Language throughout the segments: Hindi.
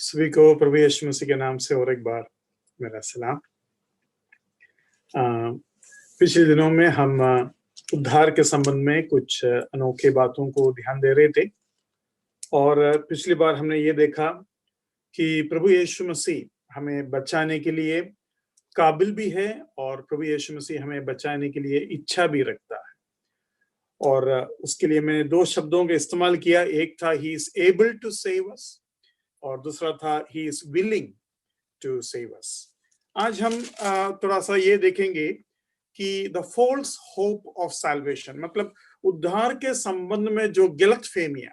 सभी को प्रभु यीशु मसीह के नाम से और एक बार मेरा सलाम। पिछले दिनों में हम उद्धार के संबंध में कुछ अनोखे बातों को ध्यान दे रहे थे और पिछली बार हमने ये देखा कि प्रभु यीशु मसीह हमें बचाने के लिए काबिल भी है और प्रभु यीशु मसीह हमें बचाने के लिए इच्छा भी रखता है। और उसके लिए मैंने दो शब्दों का इस्तेमाल किया, एक था he is able to save us और दूसरा था he is willing to save us. आज हम थोड़ा सा ये देखेंगे कि the false hope of salvation, मतलब उद्धार के संबंध में जो गलतफहमियां,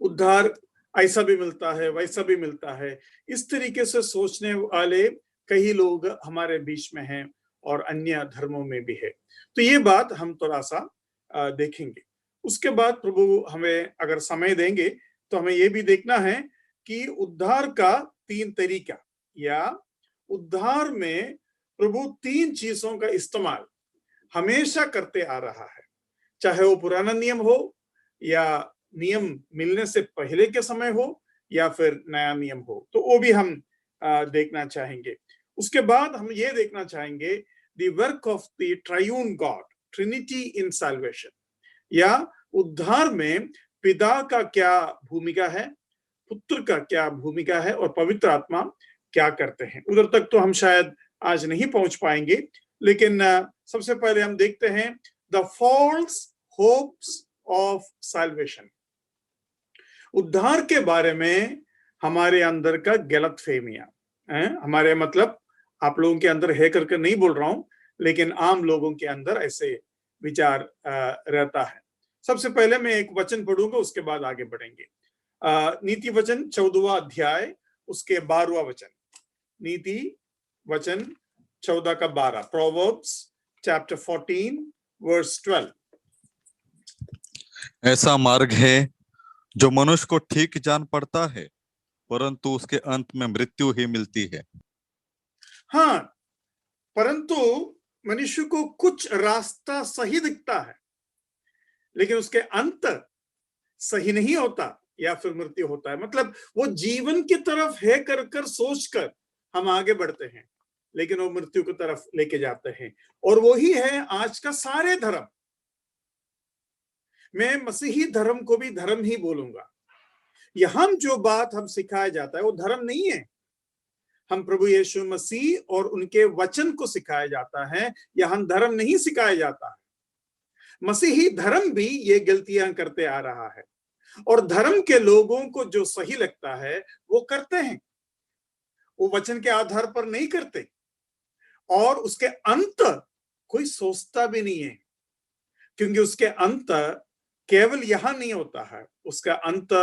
उद्धार ऐसा भी मिलता है वैसा भी मिलता है, इस तरीके से सोचने वाले कई लोग हमारे बीच में हैं और अन्य धर्मों में भी है। तो ये बात हम थोड़ा सा देखेंगे। उसके बाद प्रभु हमें अगर समय देंगे तो हमें ये भी देखना है कि उद्धार का तीन तरीका या उद्धार में प्रभु तीन चीजों का इस्तेमाल हमेशा करते आ रहा है, चाहे वो पुराना नियम हो या नियम मिलने से पहले के समय हो या फिर नया नियम हो, तो वो भी हम देखना चाहेंगे। उसके बाद हम ये देखना चाहेंगे the work of the triune God, Trinity in salvation, या उद्धार में पिता का क्या भूमिका है, पुत्र का क्या भूमिका है और पवित्र आत्मा क्या करते हैं। उधर तक तो हम शायद आज नहीं पहुंच पाएंगे, लेकिन सबसे पहले हम देखते हैं the false hopes of salvation. उद्धार के बारे में हमारे अंदर का गलतफहमियां, हमारे मतलब आप लोगों के अंदर है करके नहीं बोल रहा हूं, लेकिन आम लोगों के अंदर ऐसे विचार रहता है। सबसे पहले मैं एक वचन पढ़ूंगा, उसके बाद आगे बढ़ेंगे। नीति वचन 14वां अध्याय उसके 12वां वचन, नीति वचन 14 का 12, प्रोवर्ब्स चैप्टर 14 वर्स 12। ऐसा मार्ग है जो मनुष्य को ठीक जान पड़ता है, परंतु उसके अंत में मृत्यु ही मिलती है। हाँ, परंतु मनुष्य को कुछ रास्ता सही दिखता है, लेकिन उसके अंत सही नहीं होता या फिर मृत्यु होता है। मतलब वो जीवन की तरफ है कर सोचकर हम आगे बढ़ते हैं, लेकिन वो मृत्यु की तरफ लेके जाते हैं। और वही है आज का सारे धर्म। मैं मसीही धर्म को भी धर्म ही बोलूंगा। यहां जो बात हम सिखाया जाता है वो धर्म नहीं है। हम प्रभु यीशु मसीह और उनके वचन को सिखाया जाता है, यहां धर्म नहीं सिखाया जाता है। मसीही धर्म भी ये गलतियां करते आ रहा है और धर्म के लोगों को जो सही लगता है वो करते हैं, वो वचन के आधार पर नहीं करते और उसके अंत कोई सोचता भी नहीं है, क्योंकि उसके अंत केवल यहां नहीं होता है, उसका अंत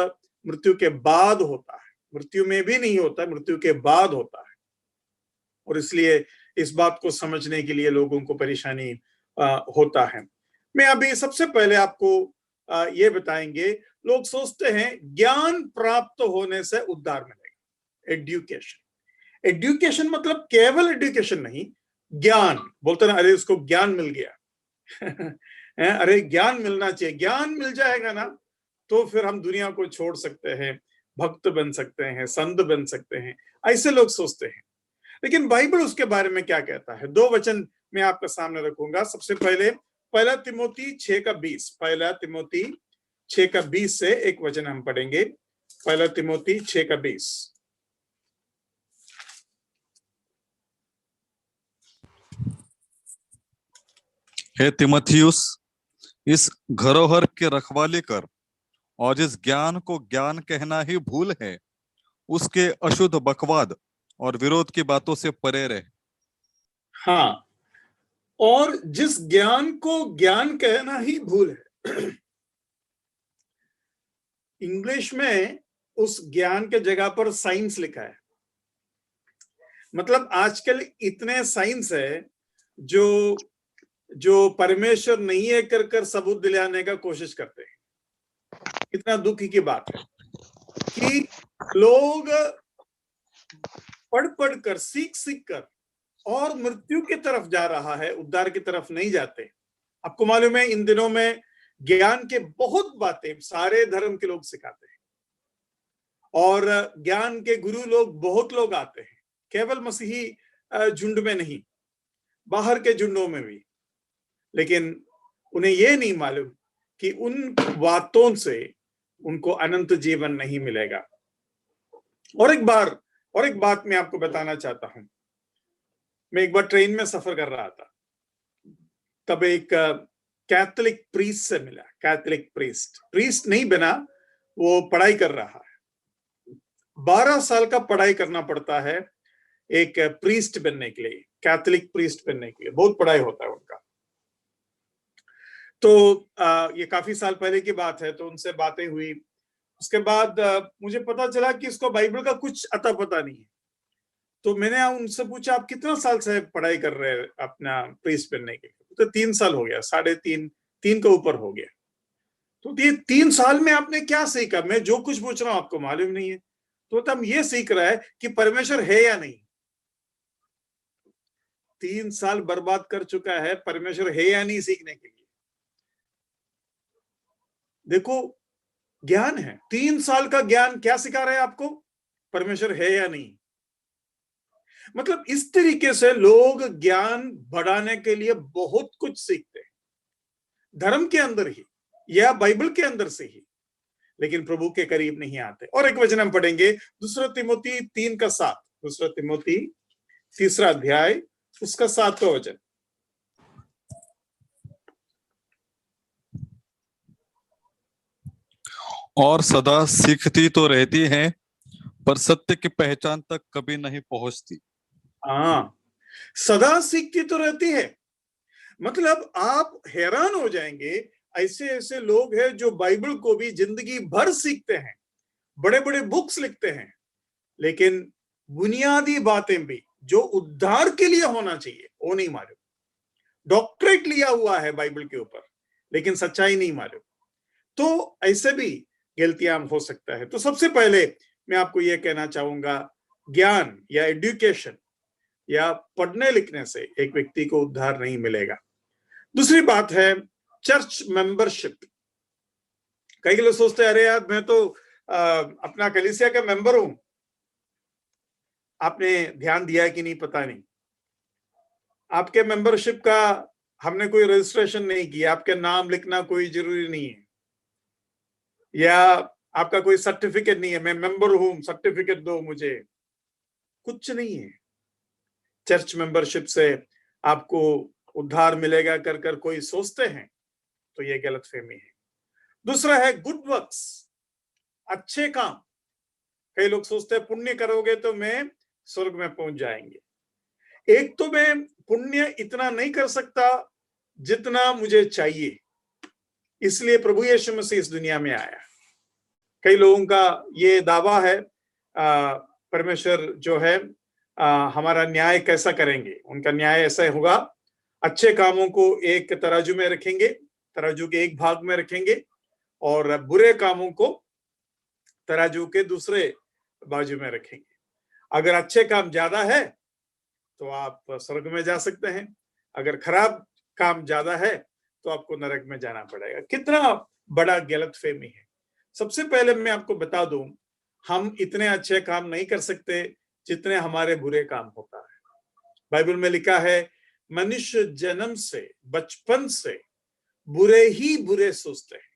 मृत्यु के बाद होता है। मृत्यु में भी नहीं होता, मृत्यु के बाद होता है। और इसलिए इस बात को समझने के लिए लोगों को परेशानी होता है। मैं अभी सबसे पहले आपको ये बताएंगे, लोग सोचते हैं ज्ञान प्राप्त होने से उद्धार मिलेगा। एजुकेशन मतलब केवल एजुकेशन नहीं, ज्ञान। बोलते ना, अरे उसको ज्ञान मिल गया अरे ज्ञान मिलना चाहिए, ज्ञान मिल जाएगा ना तो फिर हम दुनिया को छोड़ सकते हैं, भक्त बन सकते हैं, संत बन सकते हैं, ऐसे लोग सोचते हैं। लेकिन बाइबल उसके बारे में क्या कहता है? दो वचन मैं आपके सामने रखूंगा। सबसे पहले 1 तिमोथी 6 का 20, 1 तिमोथी 6 का 20 से एक वचन हम पढ़ेंगे। 1 तिमोथी 6 का 20। हे तिमोथियुस, इस धरोहर के रखवाली कर और जिस ज्ञान को ज्ञान कहना ही भूल है, उसके अशुद्ध बकवाद और विरोध की बातों से परे रहे। हाँ, और जिस ज्ञान को ज्ञान कहना ही भूल है। इंग्लिश में उस ज्ञान के जगह पर साइंस लिखा है। मतलब आजकल इतने साइंस है जो परमेश्वर नहीं है कर सबूत दिलाने का कोशिश करते हैं। इतना दुख की बात है कि लोग पढ़ कर सीख कर और मृत्यु की तरफ जा रहा है, उद्धार की तरफ नहीं जाते। आपको मालूम है, इन दिनों में ज्ञान के बहुत बातें सारे धर्म के लोग सिखाते हैं और ज्ञान के गुरु लोग बहुत लोग आते हैं, केवल मसीही झुंड में नहीं, बाहर के झुंडों में भी, लेकिन उन्हें यह नहीं मालूम कि उन बातों से उनको अनंत जीवन नहीं मिलेगा। और एक बात मैं आपको बताना चाहता हूं। मैं एक बार ट्रेन में सफर कर रहा था, तब एक कैथोलिक प्रीस्ट से मिला। कैथोलिक प्रीस्ट नहीं बना, वो पढ़ाई कर रहा है। 12 साल का पढ़ाई करना पड़ता है एक प्रीस्ट बनने के लिए, कैथोलिक प्रीस्ट बनने के लिए बहुत पढ़ाई होता है उनका। तो ये काफी साल पहले की बात है, तो उनसे बातें हुई। उसके बाद मुझे पता चला कि इसको बाइबल का कुछ अता पता नहीं है। तो मैंने उनसे पूछा, आप कितना साल से पढ़ाई कर रहे हैं अपना प्रीस्ट बनने के लिए? तो 3 साल हो गया, 3.5 के ऊपर हो गया। तो ये 3 साल में आपने क्या सीखा? मैं जो कुछ पूछ रहा हूं आपको मालूम नहीं है। तो तब ये सीख रहा है कि परमेश्वर है या नहीं। 3 साल बर्बाद कर चुका है परमेश्वर है या नहीं सीखने के लिए। देखो, ज्ञान है, 3 साल का ज्ञान क्या सिखा रहा है आपको? परमेश्वर है या नहीं। मतलब इस तरीके से लोग ज्ञान बढ़ाने के लिए बहुत कुछ सीखते हैं, धर्म के अंदर ही या बाइबल के अंदर से ही, लेकिन प्रभु के करीब नहीं आते। और एक वचन हम पढ़ेंगे, दूसरा तिमोथी 3:7, दूसरा तिमोथी 3 अध्याय उसका 7वां वचन। और सदा सीखती तो रहती है, पर सत्य की पहचान तक कभी नहीं पहुंचती। हाँ, सदा सीखती तो रहती है। मतलब आप हैरान हो जाएंगे, ऐसे ऐसे लोग हैं जो बाइबल को भी जिंदगी भर सीखते हैं, बड़े बड़े बुक्स लिखते हैं, लेकिन बुनियादी बातें भी जो उद्धार के लिए होना चाहिए वो नहीं मालूम। डॉक्टरेट लिया हुआ है बाइबल के ऊपर, लेकिन सच्चाई नहीं मालूम। तो ऐसे भी गलतियां हो सकता है। तो सबसे पहले मैं आपको यह कहना चाहूंगा, ज्ञान या एजुकेशन या पढ़ने लिखने से एक व्यक्ति को उद्धार नहीं मिलेगा। दूसरी बात है चर्च मेंबरशिप। कई लोग सोचते हैं, अरे यार मैं तो अपना कलीसिया का मेंबर हूं। आपने ध्यान दिया कि नहीं पता नहीं, आपके मेंबरशिप का हमने कोई रजिस्ट्रेशन नहीं किया, आपके नाम लिखना कोई जरूरी नहीं है, या आपका कोई सर्टिफिकेट नहीं है, मैं मेंबर हूं सर्टिफिकेट दो मुझे, कुछ नहीं है। चर्च मेंबरशिप से आपको उद्धार मिलेगा कर कर कोई सोचते हैं, तो ये गलतफहमी है। दूसरा है गुड वर्क्स, अच्छे काम। कई लोग सोचते हैं पुण्य करोगे तो मैं स्वर्ग में पहुंच जाएंगे। एक तो मैं पुण्य इतना नहीं कर सकता जितना मुझे चाहिए, इसलिए प्रभु यीशु मसीह इस दुनिया में आया। कई लोगों का ये दावा है, परमेश्वर जो है हमारा न्याय कैसा करेंगे। उनका न्याय ऐसा होगा, अच्छे कामों को एक तराजू में रखेंगे, तराजू के एक भाग में रखेंगे, और बुरे कामों को तराजू के दूसरे बाजू में रखेंगे। अगर अच्छे काम ज्यादा है तो आप स्वर्ग में जा सकते हैं, अगर खराब काम ज्यादा है तो आपको नरक में जाना पड़ेगा। कितना बड़ा गलतफहमी है। सबसे पहले मैं आपको बता दूं, हम इतने अच्छे काम नहीं कर सकते जितने हमारे बुरे काम होता है। बाइबल में लिखा है, मनुष्य जन्म से, बचपन से बुरे ही बुरे सोचते हैं।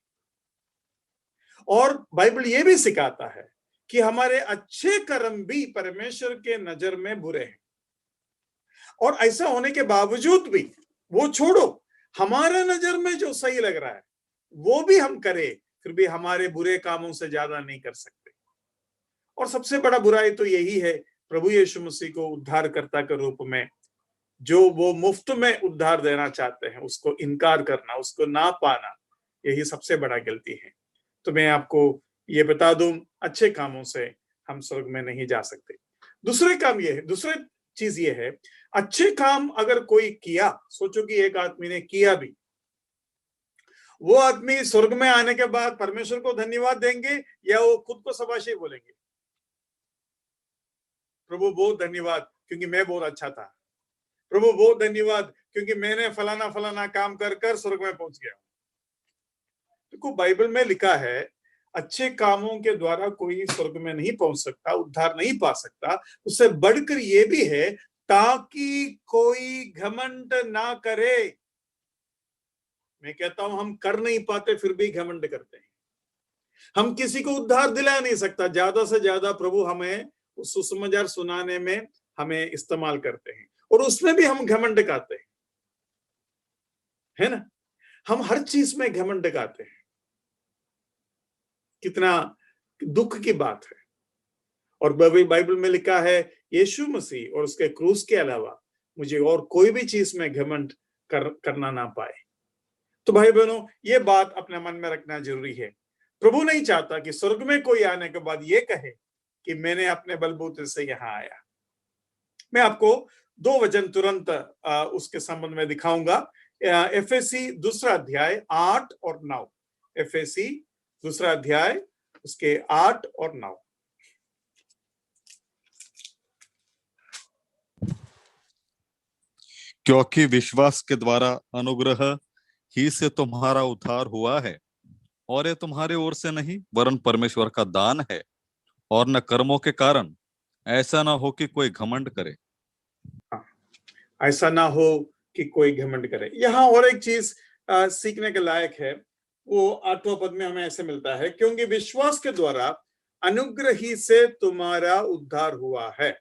और बाइबल ये भी सिखाता है कि हमारे अच्छे कर्म भी परमेश्वर के नजर में बुरे हैं। और ऐसा होने के बावजूद भी, वो छोड़ो, हमारे नजर में जो सही लग रहा है वो भी हम करें, फिर भी हमारे बुरे कामों से ज्यादा नहीं कर सकते। और सबसे बड़ा बुराई तो यही है, प्रभु यीशु मसीह को उद्धारकर्ता के रूप में, जो वो मुफ्त में उद्धार देना चाहते हैं, उसको इनकार करना, उसको ना पाना, यही सबसे बड़ा गलती है। तो मैं आपको ये बता दूं, अच्छे कामों से हम स्वर्ग में नहीं जा सकते। दूसरी चीज ये है, अच्छे काम अगर कोई किया, सोचो कि एक आदमी ने किया भी, वो आदमी स्वर्ग में आने के बाद परमेश्वर को धन्यवाद देंगे या वो खुद को शाबाशी बोलेंगे? प्रभु बहुत धन्यवाद क्योंकि मैं बहुत अच्छा था, प्रभु बहुत धन्यवाद क्योंकि मैंने फलाना फलाना काम कर कर स्वर्ग में पहुंच गया। देखो बाइबल में लिखा है, अच्छे कामों के द्वारा कोई स्वर्ग में नहीं पहुंच सकता, उद्धार नहीं पा सकता। उससे बढ़कर ये भी है ताकि कोई घमंड ना करे। मैं कहता हूं हम कर नहीं पाते फिर भी घमंड करते हैं। हम किसी को उद्धार दिला नहीं सकता, ज्यादा से ज्यादा प्रभु हमें सुसमाचार सुनाने में हमें इस्तेमाल करते हैं, और उसमें भी हम घमंड करते हैं, है ना। हम हर चीज में घमंड करते हैं। कितना दुख की बात है। और बाइबल में लिखा है यीशु मसीह और उसके क्रूस के अलावा मुझे और कोई भी चीज में घमंड करना ना पाए। तो भाई बहनों, ये बात अपने मन में रखना जरूरी है। प्रभु नहीं चाहता कि स्वर्ग में कोई आने के बाद ये कहे कि मैंने अपने बलबूते से यहां आया। मैं आपको दो वचन तुरंत उसके संबंध में दिखाऊंगा। एफएसी दूसरा अध्याय 8 और 9। एफएसी दूसरा अध्याय उसके 8 और 9। क्योंकि विश्वास के द्वारा अनुग्रह ही से तुम्हारा उद्धार हुआ है, और ये तुम्हारे ओर से नहीं वरन परमेश्वर का दान है, और न कर्मों के कारण, ऐसा ना हो कि कोई घमंड करे। ऐसा ना हो कि कोई घमंड करे। यहाँ और एक चीज सीखने के लायक है। वो 8वां पद में हमें ऐसे मिलता है, क्योंकि विश्वास के द्वारा अनुग्रह ही से तुम्हारा उद्धार हुआ है,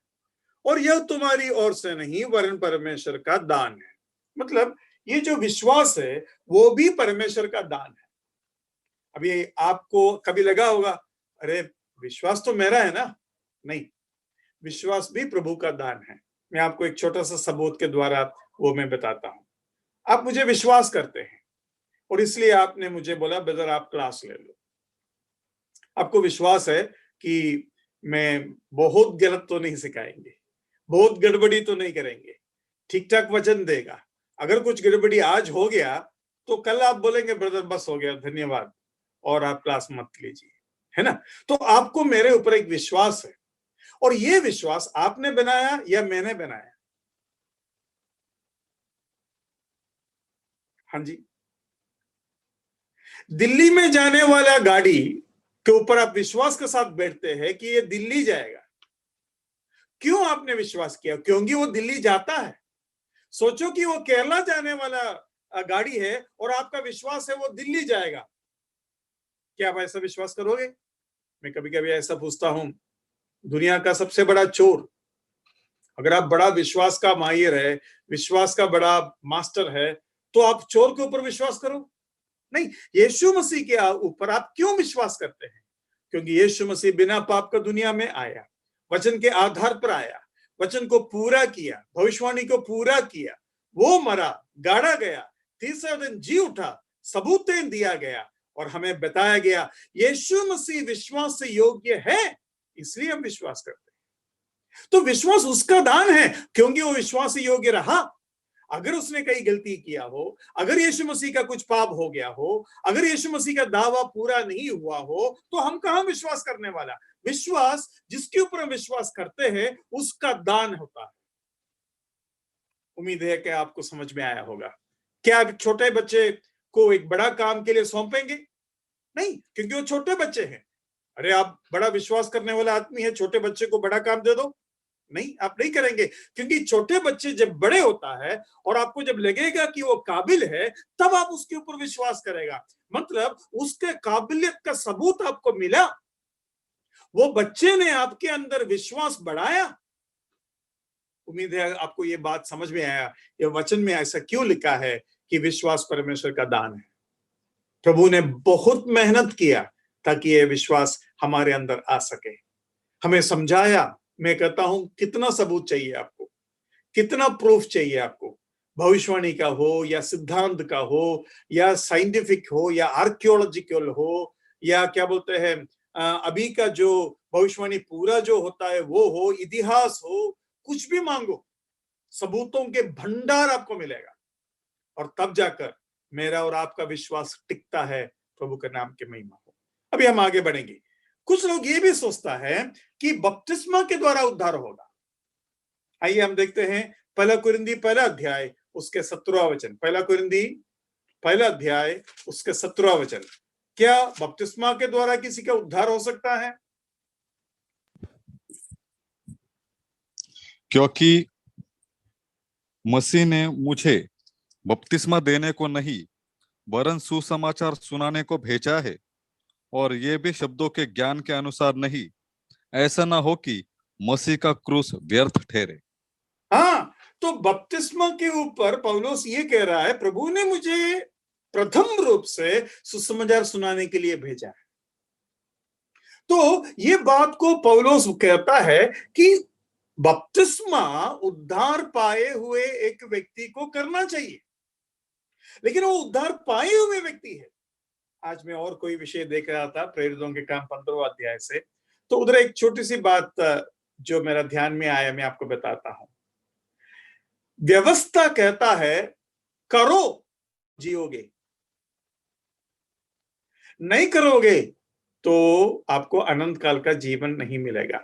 और यह तुम्हारी ओर से नहीं वरन परमेश्वर का दान है। मतलब ये जो विश्वास है वो भी परमेश्वर का दान है। अभी आपको कभी लगा होगा, अरे विश्वास तो मेरा है ना? नहीं, विश्वास भी प्रभु का दान है। मैं आपको एक छोटा सा सबूत के द्वारा वो मैं बताता हूं। आप मुझे विश्वास करते हैं और इसलिए आपने मुझे बोला ब्रदर आप क्लास ले लो। आपको विश्वास है कि मैं बहुत गलत तो नहीं सिखाएंगे, बहुत गड़बड़ी तो नहीं करेंगे, ठीक ठाक वचन देगा। अगर कुछ गड़बड़ी आज हो गया तो कल आप बोलेंगे ब्रदर बस हो गया, धन्यवाद, और आप क्लास मत लीजिए, है ना। तो आपको मेरे ऊपर एक विश्वास है, और ये विश्वास आपने बनाया या मैंने बनाया? हाँ जी। दिल्ली में जाने वाला गाड़ी के ऊपर आप विश्वास के साथ बैठते हैं कि ये दिल्ली जाएगा। क्यों आपने विश्वास किया? क्योंकि वो दिल्ली जाता है। सोचो कि वो केरला जाने वाला गाड़ी है और आपका विश्वास है वो दिल्ली जाएगा, क्या आप ऐसा विश्वास करोगे? मैं कभी कभी ऐसा पूछता हूं, दुनिया का सबसे बड़ा चोर, अगर आप बड़ा विश्वास का माहिर है, विश्वास का बड़ा मास्टर है, तो आप चोर के ऊपर विश्वास करो? नहीं, यीशु मसीह के ऊपर आप क्यों विश्वास करते हैं? क्योंकि यीशु मसीह बिना पाप का दुनिया में आया, वचन के आधार पर आया, वचन को पूरा किया, भविष्यवाणी को पूरा किया, वो मरा, गाड़ा गया, तीसरे दिन जी उठा, सबूत दिया गया और हमें बताया गया यीशु मसीह विश्वास से योग्य है, इसलिए हम विश्वास करते हैं। तो विश्वास उसका दान है, क्योंकि वो विश्वास योग्य रहा। अगर उसने कई गलती किया हो, अगर यीशु मसीह का कुछ पाप हो गया हो, अगर यीशु मसीह का दावा पूरा नहीं हुआ हो, तो हम कहां विश्वास करने वाला? विश्वास जिसके ऊपर हम विश्वास करते हैं उसका दान होता है। उम्मीद है कि आपको समझ में आया होगा। क्या आप छोटे बच्चे को एक बड़ा काम के लिए सौंपेंगे? नहीं, क्योंकि वो छोटे बच्चे हैं। अरे आप बड़ा विश्वास करने वाला आदमी है, छोटे बच्चे को बड़ा काम दे दो? नहीं, आप नहीं करेंगे, क्योंकि छोटे बच्चे जब बड़े होता है और आपको जब लगेगा कि वो काबिल है, तब आप उसके ऊपर विश्वास करेगा। मतलब उसके काबिलियत का सबूत आपको मिला, वो बच्चे ने आपके अंदर विश्वास बढ़ाया। उम्मीद है आपको ये बात समझ में आया, ये वचन में ऐसा क्यों लिखा है कि विश्वास परमेश्वर का दान है। प्रभु ने बहुत मेहनत किया ताकि ये विश्वास हमारे अंदर आ सके, हमें समझाया। मैं कहता हूं कितना सबूत चाहिए आपको, कितना प्रूफ चाहिए आपको? भविष्यवाणी का हो या सिद्धांत का हो या साइंटिफिक हो या आर्कियोलॉजिकल हो या क्या बोलते हैं अभी का जो भविष्यवाणी पूरा जो होता है वो हो, इतिहास हो, कुछ भी मांगो, सबूतों के भंडार आपको मिलेगा, और तब जाकर मेरा और आपका विश्वास टिकता है। प्रभु के नाम की महिमा हो। अभी हम आगे बढ़ेंगे। कुछ लोग ये भी सोचता है कि बपतिस्मा के द्वारा उद्धार होगा। आइए हम देखते हैं पहला कुरिन्दी पहला अध्याय उसके 17वां वचन। पहला कुरिन्दी पहला अध्याय उसके 17वां वचन। क्या बपतिस्मा के द्वारा किसी का उद्धार हो सकता है? क्योंकि मसीह ने मुझे बपतिस्मा देने को नहीं वरन सुसमाचार सुनाने को भेजा है, और ये भी शब्दों के ज्ञान के अनुसार नहीं, ऐसा ना हो कि मसीह का क्रूस व्यर्थ ठहरे। हाँ, तो बपतिस्मा के ऊपर पौलुस ये कह रहा है, प्रभु ने मुझे प्रथम रूप से सुसमाचार सुनाने के लिए भेजा है। तो ये बात को पौलुस कहता है कि बपतिस्मा उद्धार पाए हुए एक व्यक्ति को करना चाहिए, लेकिन वो उद्धार पाए हुए व्यक्ति है। आज मैं और कोई विषय देख रहा था प्रेरितों के काम 15वां अध्याय से, तो उधर एक छोटी सी बात जो मेरा ध्यान में आया, मैं आपको बताता हूं। व्यवस्था कहता है करो जियोगे, नहीं करोगे तो आपको अनंत काल का जीवन नहीं मिलेगा।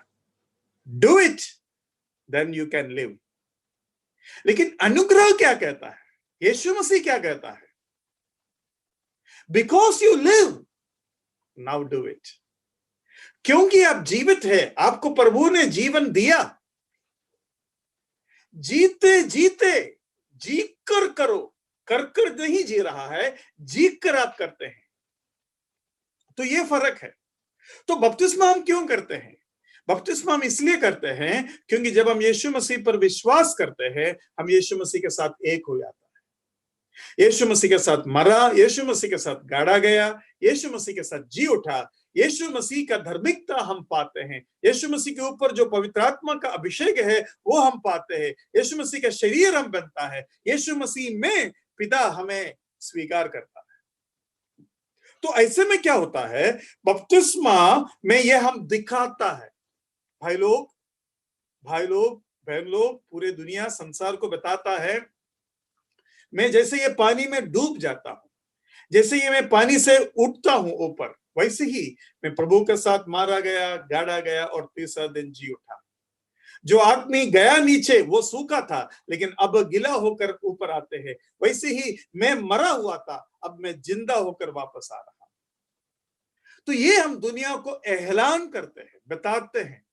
Do it then you can live. लेकिन अनुग्रह क्या कहता है? यीशु मसीह क्या कहता है? Because you live now do it. क्योंकि आप जीवित है, आपको प्रभु ने जीवन दिया, जीते जीते जी कर करो, कर कर नहीं जी रहा है, जी कर आप करते हैं। तो ये फर्क है। तो बपतिस्मा हम क्यों करते हैं? बपतिस्मा हम इसलिए करते हैं क्योंकि जब हम यीशु मसीह पर विश्वास करते हैं, हम यीशु मसीह के साथ एक हो जाता है। यीशु मसीह के साथ मरा, यीशु मसीह के साथ गाड़ा गया, यीशु मसीह के साथ जी उठा, यीशु मसीह का धार्मिकता हम पाते हैं, यीशु मसीह के ऊपर जो पवित्र आत्मा का अभिषेक है वो हम पाते हैं, यीशु मसीह का शरीर हम बनता है, यीशु मसीह में पिता हमें स्वीकार करता है। तो ऐसे में क्या होता है? बपतिस्मा में यह हम दिखाता है। भाई लोग, बहन लोग, पूरे दुनिया संसार को बताता है, मैं जैसे ये पानी में डूब जाता हूं, जैसे ये मैं पानी से उठता हूं ऊपर, वैसे ही मैं प्रभु के साथ मारा गया, गाड़ा गया और तीसरा दिन जी उठा। जो आदमी गया नीचे वो सूखा था, लेकिन अब गिला होकर ऊपर आते हैं। वैसे ही मैं मरा हुआ था, अब मैं जिंदा होकर वापस आ रहा। तो ये हम दुनिया को ऐलान करते हैं, बताते हैं।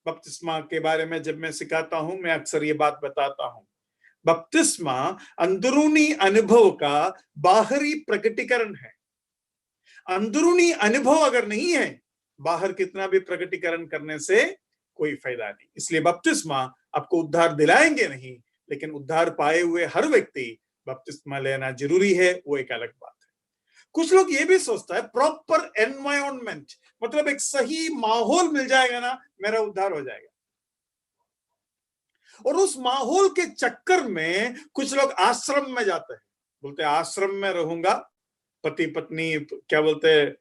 बपतिस्मा के बारे में जब मैं सिखाता हूं, मैं अक्सर ये बात बताता हूं, बपतिस्मा अंदरूनी अनुभव का बाहरी प्रकटीकरण है। अंदरूनी अनुभव अगर नहीं है, बाहर कितना भी प्रकटीकरण करने से कोई फायदा नहीं। इसलिए बपतिस्मा आपको उद्धार दिलाएंगे नहीं, लेकिन उद्धार पाए हुए हर व्यक्ति बपतिस्मा लेना जरूरी है, वो एक अलग बात है। कुछ लोग ये भी सोचता है प्रॉपर एनवायरनमेंट, मतलब एक सही माहौल मिल जाएगा ना, मेरा उद्धार हो जाएगा। और उस माहौल के चक्कर में कुछ लोग आश्रम में जाते हैं, बोलते हैं आश्रम में रहूंगा, पति पत्नी क्या बोलते हैं,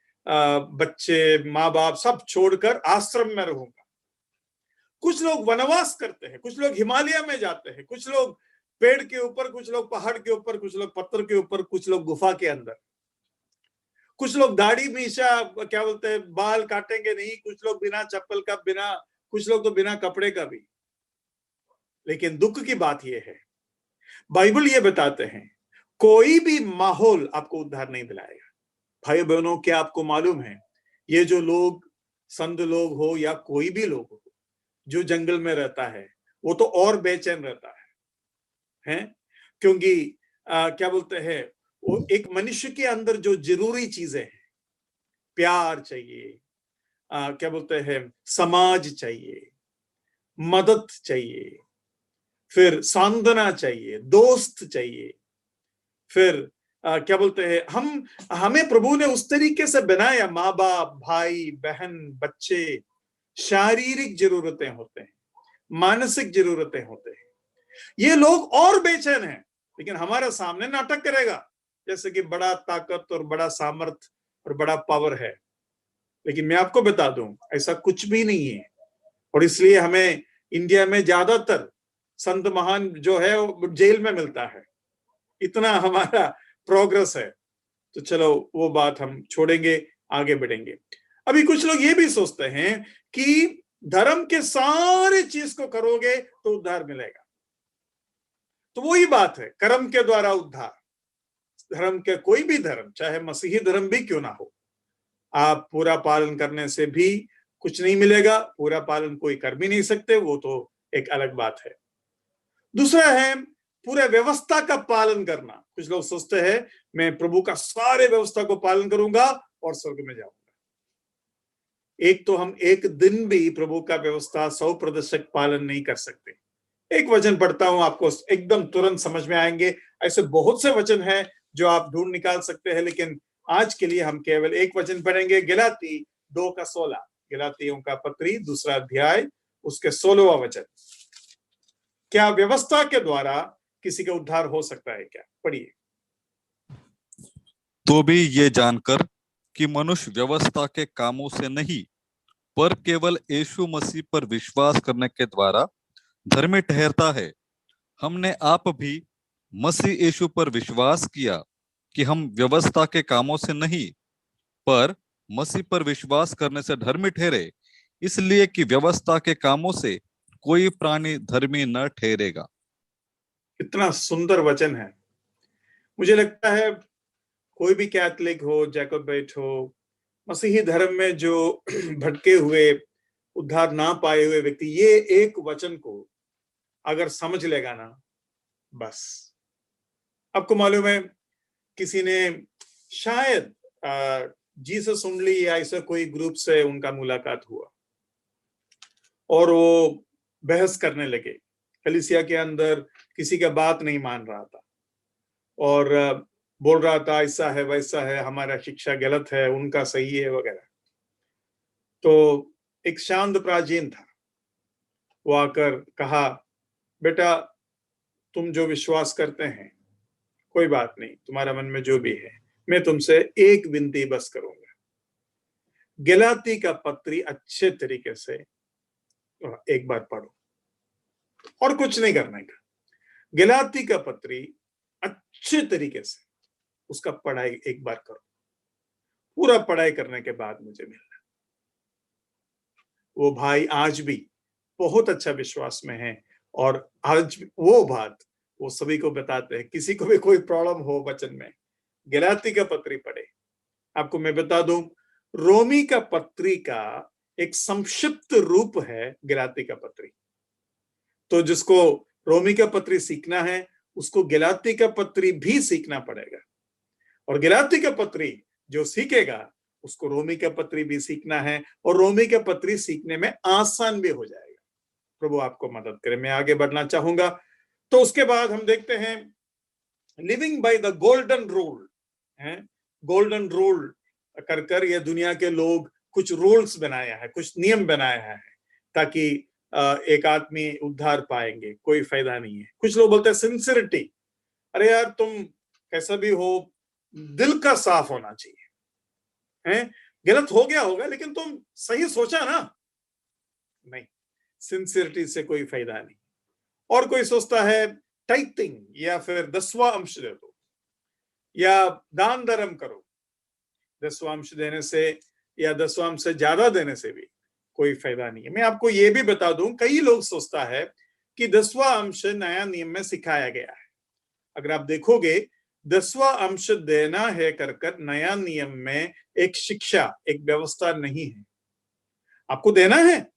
बच्चे माँ बाप सब छोड़कर आश्रम में रहूंगा। कुछ लोग वनवास करते हैं, कुछ लोग हिमालय में जाते हैं, कुछ लोग पेड़ के ऊपर, कुछ लोग पहाड़ के ऊपर, कुछ लोग पत्थर के ऊपर, कुछ लोग गुफा के अंदर। कुछ लोग दाढ़ी मीशा क्या बोलते हैं बाल काटेंगे नहीं, कुछ लोग बिना चप्पल का, बिना, कुछ लोग तो बिना कपड़े का भी। लेकिन दुख की बात यह है, बाइबल ये बताते हैं कोई भी माहौल आपको उद्धार नहीं दिलाएगा। भाई बहनों, क्या आपको मालूम है, ये जो लोग, संत लोग हो या कोई भी लोग हो, जो जंगल में रहता है वो तो और बेचैन रहता है? क्योंकि क्या बोलते हैं, वो एक मनुष्य के अंदर जो जरूरी चीजें हैं, प्यार चाहिए, क्या बोलते हैं, समाज चाहिए, मदद चाहिए, फिर सांत्वना चाहिए, दोस्त चाहिए, फिर क्या बोलते हैं, हमें प्रभु ने उस तरीके से बनाया, माँ बाप, भाई बहन, बच्चे, शारीरिक जरूरतें होते हैं, मानसिक जरूरतें होते हैं। ये लोग और बेचैन हैं, लेकिन हमारे सामने नाटक करेगा जैसे कि बड़ा ताकत और बड़ा सामर्थ और बड़ा पावर है। लेकिन मैं आपको बता दूं, ऐसा कुछ भी नहीं है। और इसलिए हमें इंडिया में ज्यादातर संत महान जो है वो जेल में मिलता है, इतना हमारा प्रोग्रेस है। तो चलो वो बात हम छोड़ेंगे, आगे बढ़ेंगे। अभी कुछ लोग ये भी सोचते हैं कि धर्म के सारे चीज को करोगे तो उद्धार मिलेगा। तो वही बात है, कर्म के द्वारा उद्धार। धर्म के कोई भी धर्म, चाहे मसीही धर्म भी क्यों ना हो, आप पूरा पालन करने से भी कुछ नहीं मिलेगा, पूरा पालन कोई कर भी नहीं सकते, वो तो एक अलग बात है। दूसरा है पूरे व्यवस्था का पालन करना। कुछ लोग सोचते हैं मैं प्रभु का सारे व्यवस्था को पालन करूंगा और स्वर्ग में जाऊंगा। एक तो हम एक दिन भी प्रभु का व्यवस्था 100% पालन नहीं कर सकते। एक वचन पढ़ता हूं, आपको एकदम तुरंत समझ में आएंगे। ऐसे बहुत से वचन हैं जो आप ढूंढ निकाल सकते हैं, लेकिन आज के लिए हम केवल एक वचन पढ़ेंगे, गलाती 2:16। गलातियों का पत्री 2 अध्याय उसके 16वां वचन। क्या व्यवस्था के द्वारा किसी का उद्धार हो सकता है क्या? पढ़िए। तो भी ये जानकर कि मनुष्य व्यवस्था के कामों से नहीं पर केवल यीशु मसीह पर विश्वास करने के द्वारा धर्मी ठहरता है, हमने आप भी मसीह यीशु पर विश्वास किया कि हम व्यवस्था के कामों से नहीं पर मसीह पर विश्वास करने से धर्मी ठहरे, इसलिए कि व्यवस्था के कामों से कोई प्राणी धर्मी न ठहरेगा। कितना सुंदर वचन है। मुझे लगता है कोई भी कैथोलिक हो, जैकोबाइट हो, मसीही धर्म में जो भटके हुए, उद्धार ना पाए हुए व्यक्ति ये एक वचन को अगर समझ लेगा ना, बस। आपको मालूम है किसी ने शायद जीसस ओनली या ऐसा कोई ग्रुप से उनका मुलाकात हुआ और वो बहस करने लगे। कलीसिया के अंदर किसी का बात नहीं मान रहा था और बोल रहा था ऐसा है वैसा है, हमारा शिक्षा गलत है, उनका सही है वगैरह। तो एक शांत प्राचीन था, वो आकर कहा, बेटा तुम जो विश्वास करते हैं कोई बात नहीं, तुम्हारा मन में जो भी है, मैं तुमसे एक विनती बस करूंगा। गलाती का पत्री अच्छे तरीके से एक बार पढ़ो, और कुछ नहीं करने का। गलाती का पत्री अच्छे तरीके से उसका पढ़ाई एक बार करो। पूरा पढ़ाई करने के बाद मुझे मिलना। वो भाई आज भी बहुत अच्छा विश्वास में है और आज वो बात वो सभी को बताते हैं। किसी को भी कोई प्रॉब्लम हो वचन में, गलाती का पत्री पढ़े। आपको मैं बता दूं, रोमी का पत्री का एक संक्षिप्त रूप है गलाती का पत्री। तो जिसको रोमी का पत्री सीखना है उसको गलाती का पत्री भी सीखना पड़ेगा, और गलाती का पत्री जो सीखेगा उसको रोमी का पत्री भी सीखना है, और रोमी का पत्री सीखने में आसान भी हो जाएगा। प्रभु आपको मदद करे। मैं आगे बढ़ना चाहूंगा। तो उसके बाद हम देखते हैं living by the golden rule है। गोल्डन रूल कर कर ये दुनिया के लोग कुछ रूल्स बनाया है, कुछ नियम बनाया है ताकि एक आदमी उद्धार पाएंगे। कोई फायदा नहीं है। कुछ लोग बोलते हैं सिंसियरिटी। अरे यार तुम कैसा भी हो, दिल का साफ होना चाहिए है। गलत हो गया होगा लेकिन तुम सही सोचा ना। नहीं, सिंसियरिटी से कोई फायदा नहीं। और कोई सोचता है टाइथिंग या फिर 10वां अंश दे दो या दान धर्म करो। 10वां अंश देने से या 10वां अंश से ज्यादा देने से भी कोई फायदा नहीं है। मैं आपको ये भी बता दूं, कई लोग सोचता है कि 10वां अंश नया नियम में सिखाया गया है। अगर आप देखोगे 10वां अंश देना है कर नया नियम में एक शिक्षा, एक व्यवस्था नहीं है। आपको देना है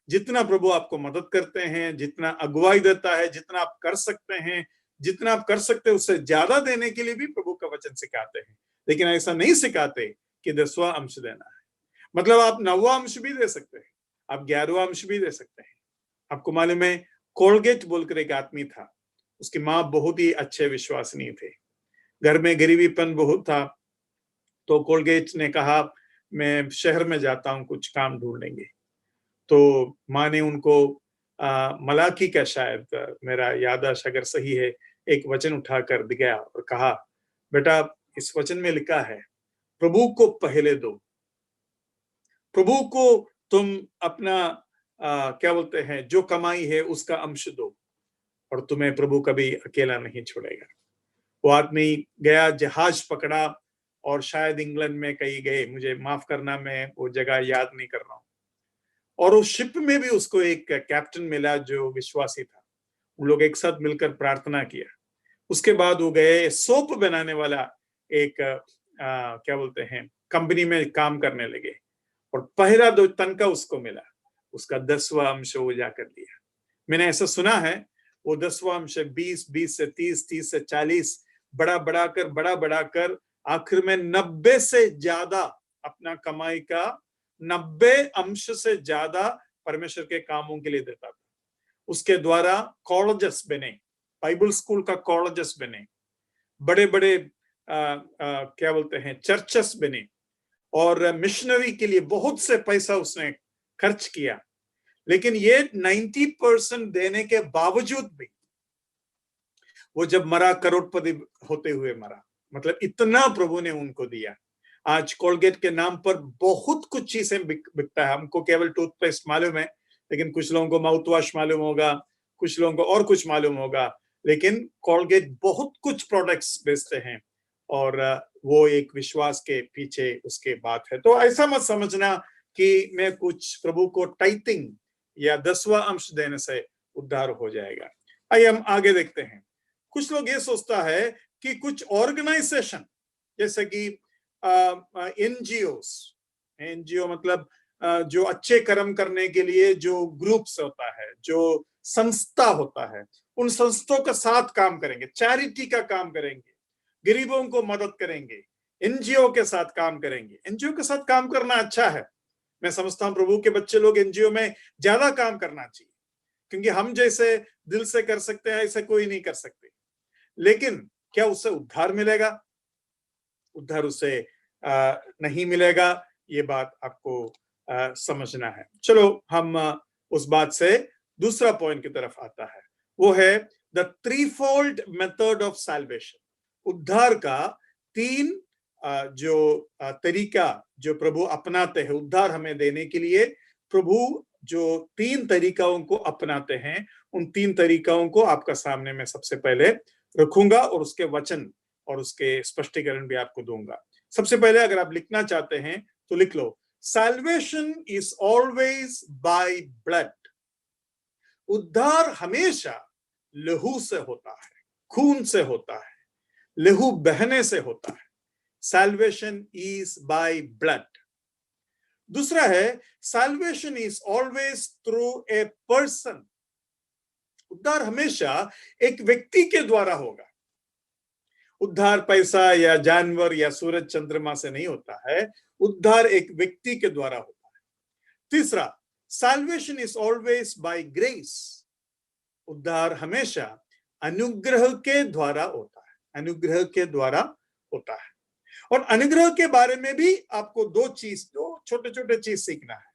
जितना प्रभु आपको मदद करते हैं, जितना अगुवाई देता है, जितना आप कर सकते हैं, जितना आप कर सकते हैं उससे ज्यादा देने के लिए भी प्रभु का वचन सिखाते हैं। लेकिन ऐसा नहीं सिखाते कि 10वां अंश देना है। मतलब आप 9वां अंश भी दे सकते हैं, आप 11वां अंश भी दे सकते हैं। आपको मालूम है कोलगेट बोलकर एक आदमी था, उसकी माँ बहुत ही अच्छे विश्वासनीय थे, घर में गरीबीपन बहुत था। तो कोलगेट ने कहा मैं शहर में जाता हूँ, कुछ काम ढूंढेंगे। तो माँ ने उनको मलाकी का, शायद मेरा याददाश्त अगर सही है, एक वचन उठाकर दिखाया और कहा बेटा इस वचन में लिखा है प्रभु को पहले दो, प्रभु को तुम अपना क्या बोलते हैं जो कमाई है उसका अंश दो, और तुम्हें प्रभु कभी अकेला नहीं छोड़ेगा। वो आदमी गया, जहाज पकड़ा और शायद इंग्लैंड में कहीं गए, मुझे माफ करना मैं वो जगह याद नहीं कर रहा हूँ। और उस शिप में भी उसको एक कैप्टन मिला जो विश्वासी था। उन लोग एक साथ मिलकर प्रार्थना किया। उसके बाद वो गए सोप बनाने वाला एक क्या बोलते हैं कंपनी में काम करने लगे और पहला 2 तनख्वाह उसको मिला, उसका 10वां अंश वो जाकर दिया। मैंने ऐसा सुना है, वो 10वां अंश 20, 20 से 30, 30 से 40 बड़ा बढ़ाकर आखिर में 90 से ज्यादा अपना कमाई का 90 अंश से ज्यादा परमेश्वर के कामों के लिए देता था। उसके द्वारा कॉलेजेस बने, बाइबल स्कूल का कॉलेजेस बने, बड़े बड़े क्या बोलते हैं चर्चेस बने, और मिशनरी के लिए बहुत से पैसा उसने खर्च किया। लेकिन ये 90% देने के बावजूद भी वो जब मरा, करोड़पति होते हुए मरा। मतलब इतना प्रभु ने उनको दिया। आज कोलगेट के नाम पर बहुत कुछ चीजें बिकता है। हमको केवल टूथपेस्ट मालूम है, लेकिन कुछ लोगों को माउथ वॉश मालूम होगा, कुछ लोगों को और कुछ मालूम होगा। लेकिन कोलगेट बहुत कुछ प्रोडक्ट्स बेचते हैं, और वो एक विश्वास के पीछे उसके बात है। तो ऐसा मत समझना कि मैं कुछ प्रभु को टाइथिंग या 10वां अंश देने से उद्धार हो जाएगा। आइए हम आगे देखते हैं। कुछ लोग ये सोचता है कि कुछ ऑर्गेनाइजेशन जैसे कि एनजीओ मतलब जो अच्छे कर्म करने के लिए जो ग्रुप्स होता है, जो संस्था होता है, उन संस्थाओं के साथ काम करेंगे, चैरिटी का काम करेंगे, गरीबों को मदद करेंगे, एनजीओ के साथ काम करेंगे। एनजीओ के साथ काम करना अच्छा है। मैं समझता हूं प्रभु के बच्चे लोग एनजीओ में ज्यादा काम करना चाहिए, क्योंकि हम जैसे दिल से कर सकते हैं ऐसा कोई नहीं कर सकते। लेकिन क्या उससे उद्धार मिलेगा? उद्धार उससे नहीं मिलेगा। ये बात आपको समझना है। चलो हम उस बात से दूसरा पॉइंट की तरफ आता है, वो है द थ्रीफोल्ड मेथड ऑफ सैल्वेशन। उद्धार का 3 जो तरीका जो प्रभु अपनाते हैं उद्धार हमें देने के लिए, प्रभु जो 3 तरीकाओं को अपनाते हैं, उन 3 तरीकाओं को आपका सामने में सबसे पहले रखूंगा और उसके वचन और उसके स्पष्टीकरण भी आपको दूंगा। सबसे पहले अगर आप लिखना चाहते हैं तो लिख लो, salvation is always by blood. उद्धार हमेशा लहू से होता है, खून से होता है, लहू बहने से होता है। Salvation is by blood. दूसरा है, salvation is always through a person. उद्धार हमेशा एक व्यक्ति के द्वारा होगा। उद्धार पैसा या जानवर या सूरज चंद्रमा से नहीं होता है, उद्धार एक व्यक्ति के द्वारा होता है। तीसरा, salvation is always by grace. उद्धार हमेशा अनुग्रह के द्वारा होता है, अनुग्रह के द्वारा होता है। और अनुग्रह के बारे में भी आपको 2 छोटे छोटे चीज सीखना है।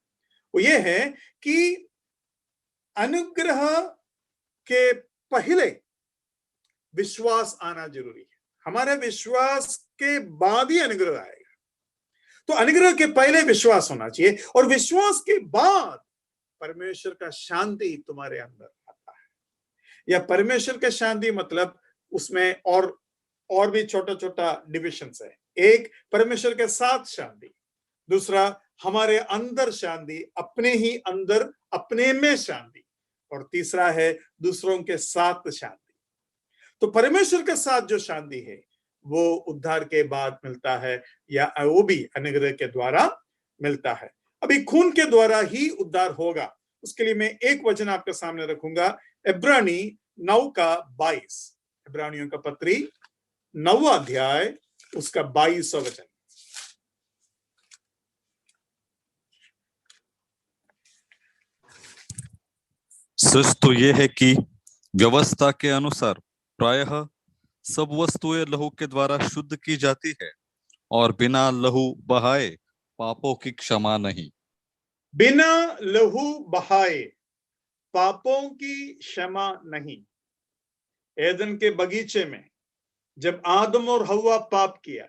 वो ये है कि अनुग्रह के पहले विश्वास आना जरूरी है। हमारे विश्वास के बाद ही अनुग्रह आएगा। तो अनुग्रह के पहले विश्वास होना चाहिए, और विश्वास के बाद परमेश्वर का शांति तुम्हारे अंदर आता है। या परमेश्वर का शांति मतलब उसमें और भी छोटा छोटा डिविजन्स है। एक, परमेश्वर के साथ शांति। दूसरा, हमारे अंदर शांति, अपने ही अंदर अपने में शांति। और तीसरा है दूसरों के साथ शांति। तो परमेश्वर के साथ जो शांति है वो उद्धार के बाद मिलता है, या वो भी अनुग्रह के द्वारा मिलता है। अभी खून के द्वारा ही उद्धार होगा। उसके लिए मैं एक वचन आपके सामने रखूंगा, इब्रानी 9:22। इब्रानियों का पत्री 9वां अध्याय उसका 22वां वचन। सच तो यह है कि व्यवस्था के अनुसार प्रायः सब वस्तुएं लहू के द्वारा शुद्ध की जाती है, और बिना लहू बहाए पापों की क्षमा नहीं। बिना लहू बहाए पापों की क्षमा नहीं। एदन के बगीचे में जब आदम और हव्वा पाप किया,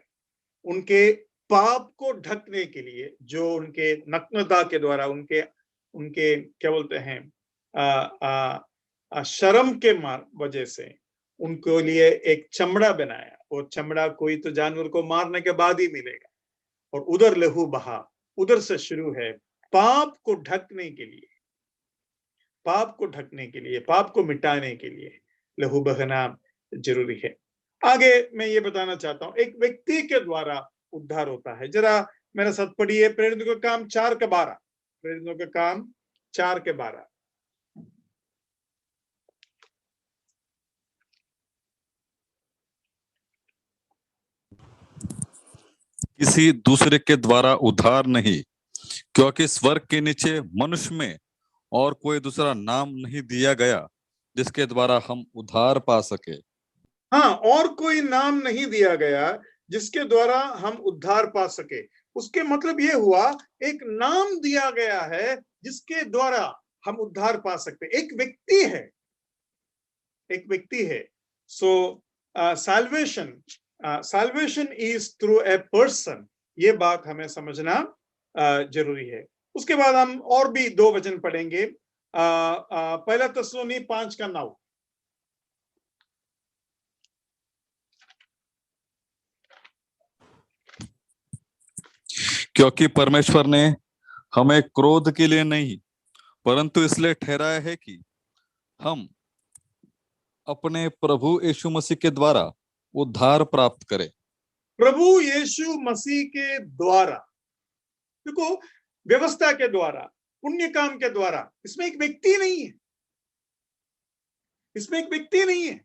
उनके पाप को ढकने के लिए, जो उनके नग्नता के द्वारा, उनके क्या बोलते हैं शर्म के वजह से उनको लिए एक चमड़ा बनाया। और चमड़ा कोई तो जानवर को मारने के बाद ही मिलेगा, और उधर लहू बहा। उधर से शुरू है पाप को ढकने के लिए, पाप को ढकने के लिए, पाप को मिटाने के लिए लहू बहना जरूरी है। आगे मैं ये बताना चाहता हूं, एक व्यक्ति के द्वारा उद्धार होता है। जरा मेरे साथ पढ़िए प्रेरितों का काम 4:12। प्रेरितों का काम 4:12। किसी दूसरे के द्वारा उद्धार नहीं, क्योंकि स्वर्ग के नीचे मनुष्य में और कोई दूसरा नाम नहीं दिया गया जिसके द्वारा हम उद्धार पा सके। हाँ, और कोई नाम नहीं दिया गया जिसके द्वारा हम उद्धार पा सके। उसके मतलब ये हुआ एक नाम दिया गया है जिसके द्वारा हम उद्धार पा सकते। एक व्यक्ति है, एक व्यक्ति है। सो salvation is through a person। ये बात हमें समझना जरूरी है। उसके बाद हम और भी 2 वचन पढ़ेंगे। पहला थिस्सलुनी 5:9। क्योंकि परमेश्वर ने हमें क्रोध के लिए नहीं परंतु इसलिए ठहराया है कि हम अपने प्रभु यीशु मसीह के द्वारा उद्धार प्राप्त करें। प्रभु यीशु मसीह के द्वारा, देखो, व्यवस्था के द्वारा, पुण्य काम के द्वारा। इसमें एक व्यक्ति नहीं है, इसमें एक व्यक्ति नहीं है।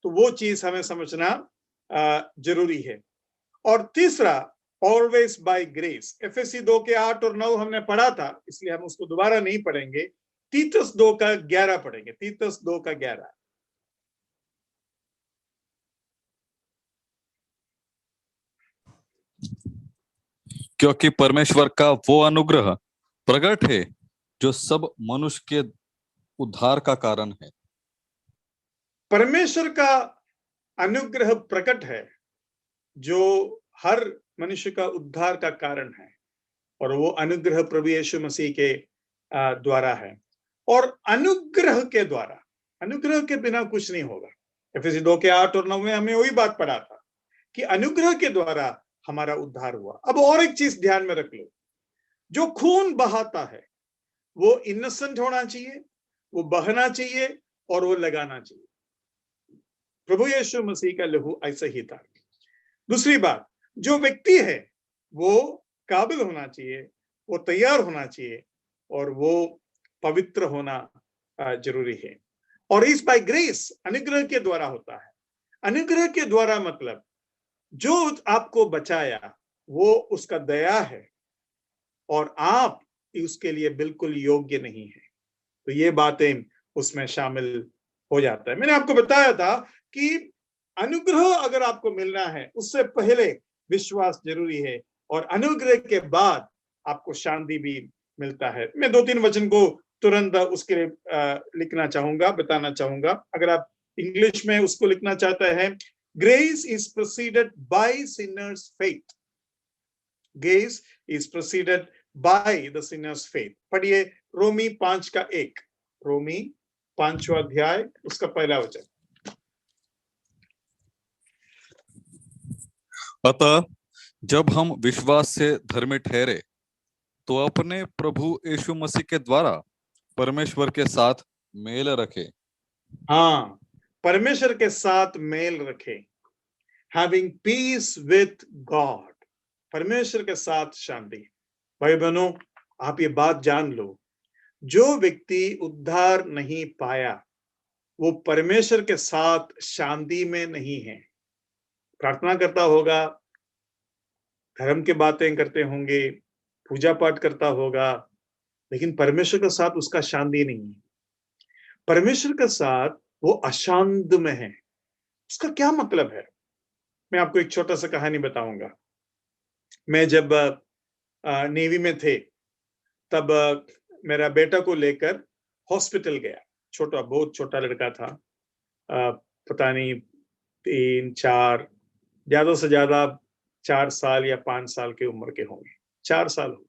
तो वो चीज हमें समझना जरूरी है। और तीसरा, ऑलवेज बाय ग्रेस। एफएससी 2:8 और 9 हमने पढ़ा था, इसलिए हम उसको दोबारा नहीं पढ़ेंगे। तीतस 2:11 पढ़ेंगे। तीतस 2:11। क्योंकि परमेश्वर का वो अनुग्रह प्रकट है जो सब मनुष्य के उद्धार का कारण है। परमेश्वर का अनुग्रह प्रकट है जो हर मनुष्य का उद्धार का कारण है, और वो अनुग्रह प्रभु यीशु मसीह के द्वारा है। और अनुग्रह के द्वारा, अनुग्रह के बिना कुछ नहीं होगा। एफएससी 2:8 और 9 में हमें वही बात पढ़ा था कि अनुग्रह के द्वारा हमारा उद्धार हुआ। अब और एक चीज ध्यान में रख लो, जो खून बहाता है वो इनोसेंट होना चाहिए, वो बहना चाहिए और वो लगाना चाहिए। प्रभु यीशु मसीह का लहू ऐसा ही था। दूसरी बात, जो व्यक्ति है वो काबिल होना चाहिए, वो तैयार होना चाहिए, और वो पवित्र होना जरूरी है। और इस बाय ग्रेस, अनुग्रह के द्वारा होता है। अनुग्रह के द्वारा मतलब जो आपको बचाया वो उसका दया है, और आप उसके लिए बिल्कुल योग्य नहीं है। तो ये बातें उसमें शामिल हो जाता है। मैंने आपको बताया था कि अनुग्रह अगर आपको मिलना है उससे पहले विश्वास जरूरी है, और अनुग्रह के बाद आपको शांति भी मिलता है। मैं 2-3 वचन को तुरंत उसके लिए लिखना चाहूंगा, बताना चाहूंगा। अगर आप इंग्लिश में उसको लिखना चाहते हैं, grace is proceeded by sinners faith. Grace is proceeded by the sinners faith. पढ़िए रोमी 5:1। रोमी 5वां अध्याय उसका पहला वचन। अतः जब हम विश्वास से धर्मी ठहरे तो अपने प्रभु यीशु मसीह के द्वारा परमेश्वर के साथ मेल रखे। हाँ, परमेश्वर के साथ मेल रखे। हैविंग पीस विथ गॉड, परमेश्वर के साथ शांति। भाई बहनों, आप ये बात जान लो, जो व्यक्ति उद्धार नहीं पाया वो परमेश्वर के साथ शांति में नहीं है। प्रार्थना करता होगा, धर्म के बातें करते होंगे, पूजा पाठ करता होगा, लेकिन परमेश्वर के साथ उसका शांति नहीं है। परमेश्वर के साथ वो अशांत में है। उसका क्या मतलब है? मैं आपको एक छोटा सा कहानी बताऊंगा। मैं जब नेवी में थे तब मेरा बेटा को लेकर हॉस्पिटल गया। छोटा, बहुत छोटा लड़का था, पता नहीं 3-4, ज्यादा से ज्यादा 4 साल या 5 साल की उम्र के होंगे, 4 साल हो।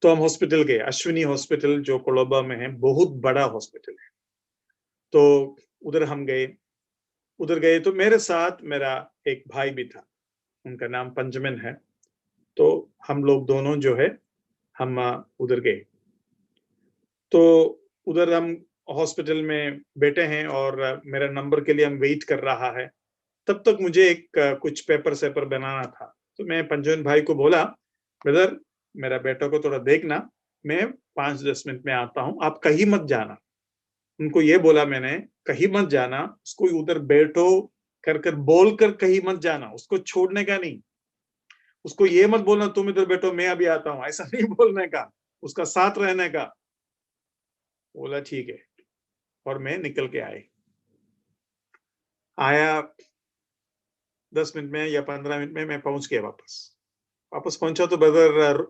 तो हम हॉस्पिटल गए, अश्विनी हॉस्पिटल जो कोलोबा में है, बहुत बड़ा हॉस्पिटल है। तो उधर हम गए। उधर गए तो मेरे साथ मेरा एक भाई भी था, उनका नाम पंजमन है। तो हम लोग दोनों जो है हम उधर गए। तो उधर हम हॉस्पिटल में बैठे हैं और मेरा नंबर के लिए हम वेट कर रहा है। तब तक मुझे एक कुछ पेपर सेपर बनाना था। तो मैं पंजमन भाई को बोला ब्रदर मेरा बेटा को थोड़ा देखना, मैं 5-10 मिनट में आता हूं, आप कहीं मत जाना। उनको ये बोला मैंने, कहीं मत जाना, उसको उधर बैठो कर कर बोल कर कहीं मत जाना, उसको छोड़ने का नहीं। उसको ये मत बोलना तुम इधर बैठो मैं अभी आता हूं, ऐसा नहीं बोलने का, उसका साथ रहने का। बोला ठीक है, और मैं निकल के आया 10 मिनट में या 15 मिनट में मैं पहुंच गया। वापस पहुंचा तो ब्रदर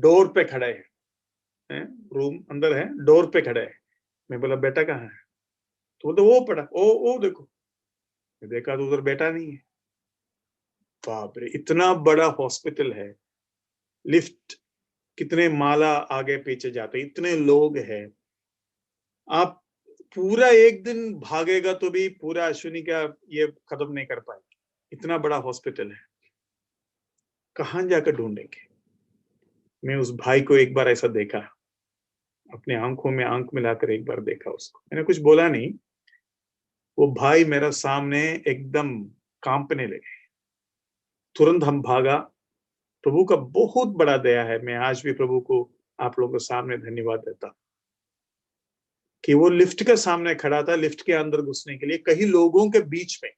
डोर पे खड़े हैं, रूम अंदर है, डोर पे खड़े हैं। मैं बोला बेटा कहाँ है? तो वो पड़ा, ओ देखो। मैं देखा तो उधर बेटा नहीं है। बाप रे, इतना बड़ा हॉस्पिटल है, लिफ्ट कितने माला आगे पीछे जाते, इतने लोग हैं। आप पूरा एक दिन भागेगा तो भी पूरा अश्विनी का ये खत्म नहीं कर पाएगा, इतना बड़ा हॉस्पिटल है। कहां जाकर ढूंढेंगे? मैं उस भाई को एक बार ऐसा देखा, अपने आंखों में आंख मिलाकर एक बार देखा उसको, मैंने कुछ बोला नहीं। वो भाई मेरा सामने एकदम कांपने लगे। तुरंत हम भागा। प्रभु का बहुत बड़ा दया है, मैं आज भी प्रभु को आप लोगों के सामने धन्यवाद देता कि वो लिफ्ट के सामने खड़ा था, लिफ्ट के अंदर घुसने के लिए, कई लोगों के बीच में।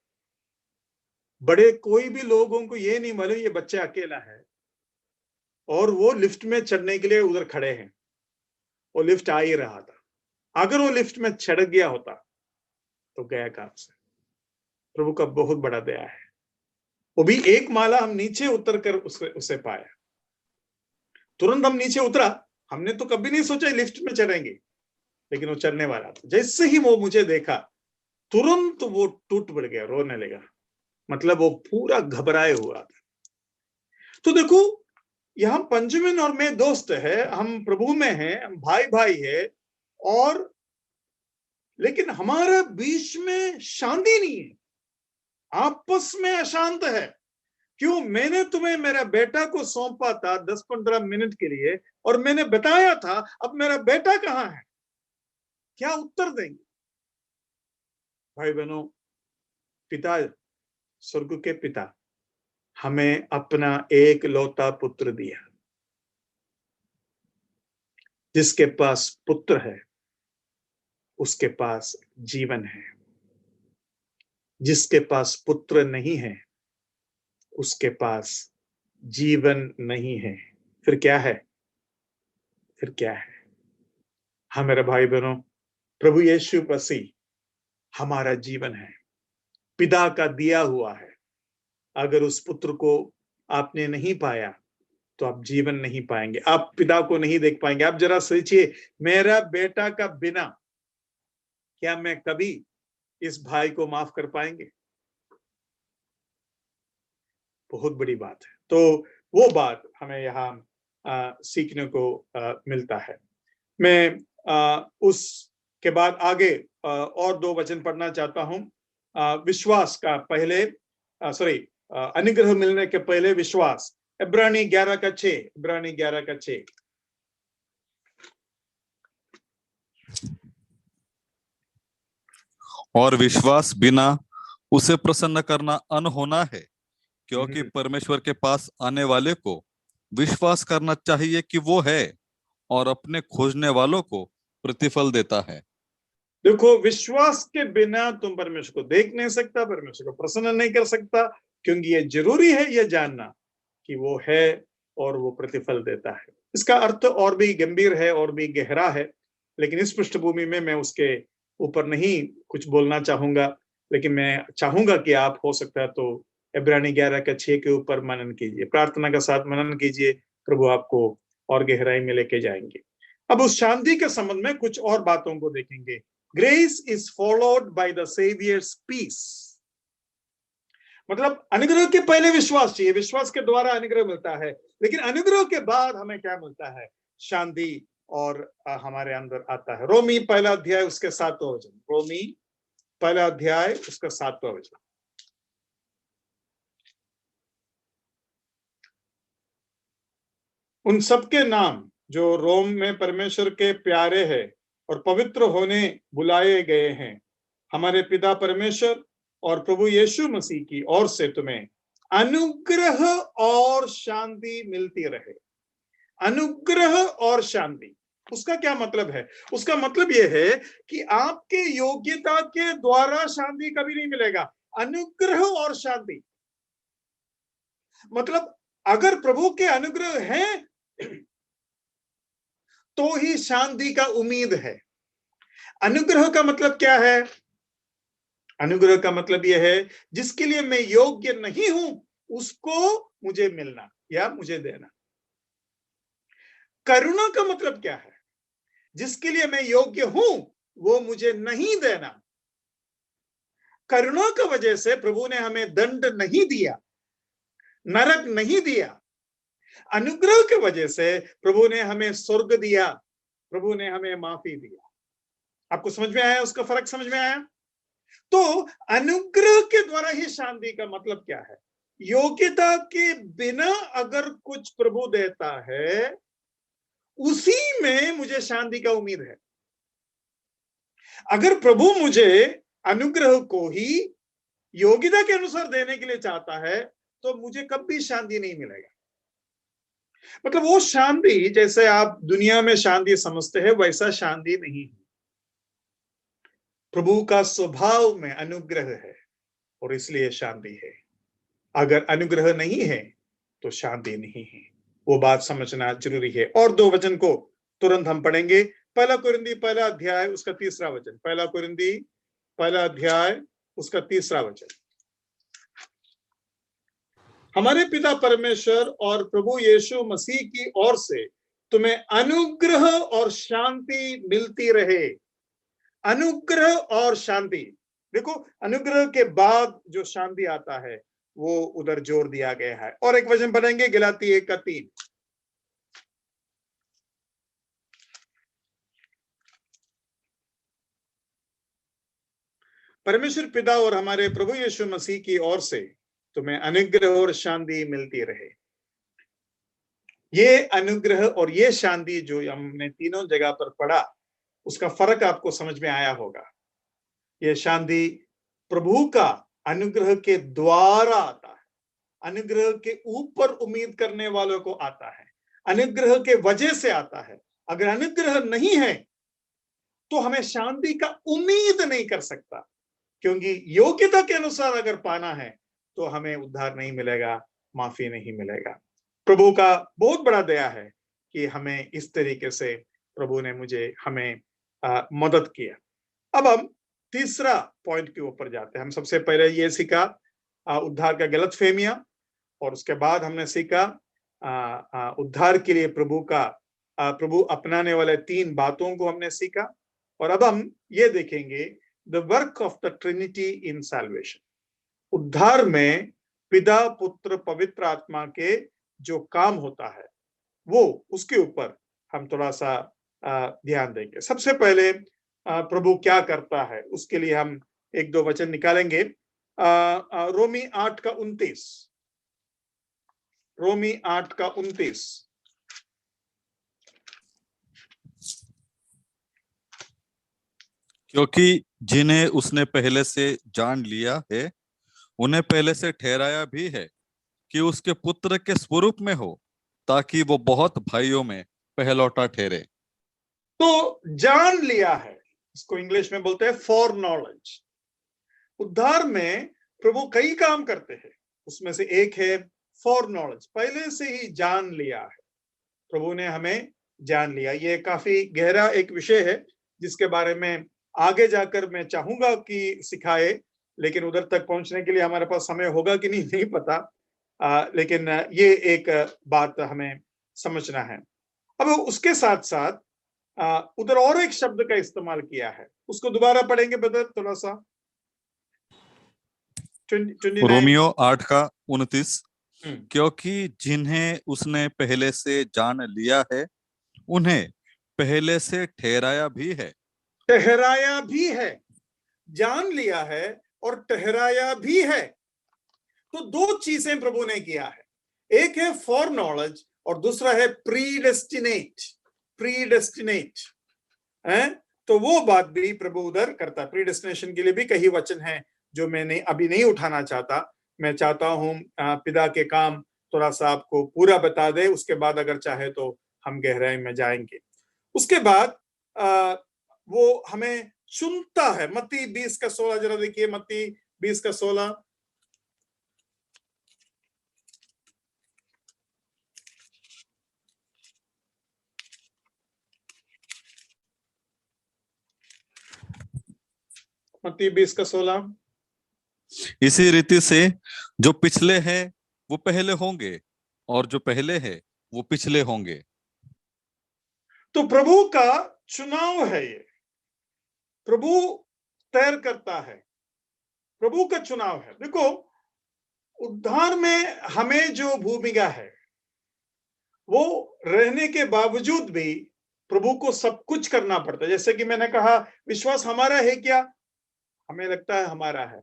बड़े कोई भी लोगों को ये नहीं मालूम ये बच्चा अकेला है, और वो लिफ्ट में चढ़ने के लिए उधर खड़े हैं। वो लिफ्ट आ ही रहा था, अगर वो लिफ्ट में चढ़ गया होता तो गया काम से। प्रभु का बहुत बड़ा दया है। वो भी एक माला हम नीचे उतर कर उसे पाया। तुरंत हम नीचे उतरा, हमने तो कभी नहीं सोचा लिफ्ट में चढ़ेंगे, लेकिन वो चढ़ने वाला था। जैसे ही वो मुझे देखा, तुरंत वो टूट पड़ गया, रोने लगा। मतलब वो पूरा घबराए हुआ था। तो देखो, यहाँ पंजमिन और मैं दोस्त है, हम प्रभु में हैं, हम भाई भाई है, और लेकिन हमारे बीच में शांति नहीं है, आपस में अशांत है। क्यों? मैंने तुम्हें मेरा बेटा को सौंपा था 10-15 मिनट के लिए, और मैंने बताया था अब मेरा बेटा कहाँ है। क्या उत्तर देंगे? भाई बहनों, पिता, स्वर्ग के पिता हमें अपना एक लौता पुत्र दिया। जिसके पास पुत्र है उसके पास जीवन है, जिसके पास पुत्र नहीं है उसके पास जीवन नहीं है। फिर क्या है? फिर क्या है? हाँ मेरे भाई बहनों, प्रभु यीशु मसीह हमारा जीवन है, पिता का दिया हुआ है। अगर उस पुत्र को आपने नहीं पाया तो आप जीवन नहीं पाएंगे, आप पिता को नहीं देख पाएंगे। आप जरा सोचिए, मेरा बेटा का बिना क्या मैं कभी इस भाई को माफ कर पाएंगे? बहुत बड़ी बात है। तो वो बात हमें यहाँ सीखने को मिलता है। मैं उसके बाद आगे और 2 वचन पढ़ना चाहता हूं। विश्वास का पहले, अनुग्रह मिलने के पहले विश्वास, इब्रानी 11:6, इब्रानी 11:6। और विश्वास बिना उसे प्रसन्न करना अनहोना है, क्योंकि परमेश्वर के पास आने वाले को विश्वास करना चाहिए कि वो है, और अपने खोजने वालों को प्रतिफल देता है। देखो, विश्वास के बिना तुम परमेश्वर को देख नहीं सकता, परमेश्वर को प्रसन्न नहीं कर सकता, क्योंकि ये जरूरी है ये जानना कि वो है और वो प्रतिफल देता है। इसका अर्थ और भी गंभीर है और भी गहरा है, लेकिन इस पृष्ठभूमि में मैं उसके ऊपर नहीं कुछ बोलना चाहूंगा। लेकिन मैं चाहूंगा कि आप हो सकता है तो इब्रानी 11:6 के ऊपर मनन कीजिए, प्रार्थना के साथ मनन कीजिए, प्रभु आपको और गहराई में लेके जाएंगे। अब उस शांति के संबंध में कुछ और बातों को देखेंगे। Grace is followed by the saviour's peace. मतलब अनुग्रह के पहले विश्वास चाहिए, विश्वास के द्वारा अनुग्रह मिलता है, लेकिन अनुग्रह के बाद हमें क्या मिलता है? शांति और हमारे अंदर आता है। रोमी 1 अध्याय उसके 7वां वचन, रोमी 1 अध्याय उसका 7वां वचन। उन सबके नाम जो रोम में परमेश्वर के प्यारे हैं और पवित्र होने बुलाए गए हैं, हमारे पिता परमेश्वर और प्रभु यीशु मसीह की ओर से तुम्हें अनुग्रह और शांति मिलती रहे। अनुग्रह और शांति, उसका क्या मतलब है? उसका मतलब यह है कि आपके योग्यता के द्वारा शांति कभी नहीं मिलेगा। अनुग्रह और शांति मतलब अगर प्रभु के अनुग्रह है तो ही शांति का उम्मीद है। अनुग्रह का मतलब क्या है? अनुग्रह का मतलब यह है जिसके लिए मैं योग्य नहीं हूं उसको मुझे मिलना या मुझे देना। करुणा का मतलब क्या है? जिसके लिए मैं योग्य हूं वो मुझे नहीं देना। करुणा की वजह से प्रभु ने हमें दंड नहीं दिया, नरक नहीं दिया। अनुग्रह की वजह से प्रभु ने हमें स्वर्ग दिया, प्रभु ने हमें माफी दिया। आपको समझ में आया? उसका फर्क समझ में आया? तो अनुग्रह के द्वारा ही शांति का मतलब क्या है? योग्यता के बिना अगर कुछ प्रभु देता है उसी में मुझे शांति का उम्मीद है। अगर प्रभु मुझे अनुग्रह को ही योग्यता के अनुसार देने के लिए चाहता है तो मुझे कभी शांति नहीं मिलेगा। मतलब वो शांति जैसे आप दुनिया में शांति समझते हैं वैसा शांति नहीं है। प्रभु का स्वभाव में अनुग्रह है और इसलिए शांति है। अगर अनुग्रह नहीं है तो शांति नहीं है। वो बात समझना जरूरी है। और दो वचन को तुरंत हम पढ़ेंगे। पहला कुरिन्दी पहला अध्याय उसका तीसरा वचन। पहला कुरिन्दी पहला अध्याय उसका तीसरा वचन। हमारे पिता परमेश्वर और प्रभु यीशु मसीह की ओर से तुम्हें अनुग्रह और शांति मिलती रहे। अनुग्रह और शांति, देखो अनुग्रह के बाद जो शांति आता है वो उधर जोर दिया गया है। और एक वचन पढ़ेंगे गलाती 1:3। परमेश्वर पिता और हमारे प्रभु यीशु मसीह की ओर से तुम्हें अनुग्रह और शांति मिलती रहे। ये अनुग्रह और ये शांति जो हमने तीनों जगह पर पढ़ा उसका फर्क आपको समझ में आया होगा। ये शांति प्रभु का अनुग्रह के द्वारा आता है, अनुग्रह के ऊपर उम्मीद करने वालों को आता है, अनुग्रह के वजह से आता है। अगर अनुग्रह नहीं है तो हमें शांति का उम्मीद नहीं कर सकता, क्योंकि योग्यता के अनुसार अगर पाना है तो हमें उद्धार नहीं मिलेगा, माफी नहीं मिलेगा। प्रभु का बहुत बड़ा दया है कि हमें इस तरीके से प्रभु ने हमें मदद किया। अब हम तीसरा पॉइंट के ऊपर जाते हैं। हम सबसे पहले ये सीखा उद्धार का गलतफहमियां, और उसके बाद हमने सीखा उद्धार के लिए प्रभु अपनाने वाले 3 बातों को हमने सीखा। और अब हम ये देखेंगे the work of the Trinity in salvation. उद्धार में पिता पुत्र पवित्र आत्मा के जो काम होता है वो उसके ऊपर हम थोड़ा सा ध्यान देंगे। सबसे पहले प्रभु क्या करता है उसके लिए हम 1-2 वचन निकालेंगे। रोमी 8:29। रोमी 8:29। क्योंकि जिन्हें उसने पहले से जान लिया है उन्हें पहले से ठहराया भी है कि उसके पुत्र के स्वरूप में हो, ताकि वो बहुत भाइयों में पहलौठा ठहरे। तो जान लिया है, इसको इंग्लिश में बोलते हैं फॉर नॉलेज। उद्धार में प्रभु कई काम करते हैं, उसमें से एक है फॉर नॉलेज, पहले से ही जान लिया है। प्रभु ने हमें जान लिया। ये काफी गहरा एक विषय है जिसके बारे में आगे जाकर मैं चाहूंगा कि सिखाए, लेकिन उधर तक पहुंचने के लिए हमारे पास समय होगा कि नहीं पता। लेकिन ये एक बात हमें समझना है। अब उसके साथ साथ उधर और एक शब्द का इस्तेमाल किया है, उसको दोबारा पढ़ेंगे ब्रदर थोड़ा सा। रोमियो 8:29। क्योंकि जिन्हें उसने पहले से जान लिया है उन्हें पहले से ठहराया भी है। ठहराया भी है, जान लिया है और ठहराया भी है। तो 2 चीजें प्रभु ने किया है, एक है फॉर नॉलेज और दूसरा है प्रीडेस्टिनेट। प्रीडेस्टिनेट है, तो वो बात भी प्रभु उधर करता है। प्रीडेस्टिनेशन के लिए भी कई वचन हैं जो मैंने अभी नहीं उठाना चाहता। मैं चाहता हूं पिता के काम थोड़ा सा आपको पूरा बता दे, उसके बाद अगर चाहे तो हम गहराई में जाएंगे। उसके बाद वो हमें चुनता है। मत्ती 20:16 जरा देखिए, मत्ती 20:16। मत्ती 20:16। इसी रीति से जो पिछले हैं वो पहले होंगे, और जो पहले हैं वो पिछले होंगे। तो प्रभु का चुनाव है ये, प्रभु तय करता है, प्रभु का चुनाव है। देखो, उद्धार में हमें जो भूमिका है वो रहने के बावजूद भी प्रभु को सब कुछ करना पड़ता है। जैसे कि मैंने कहा, विश्वास हमारा है क्या? हमें लगता है हमारा है,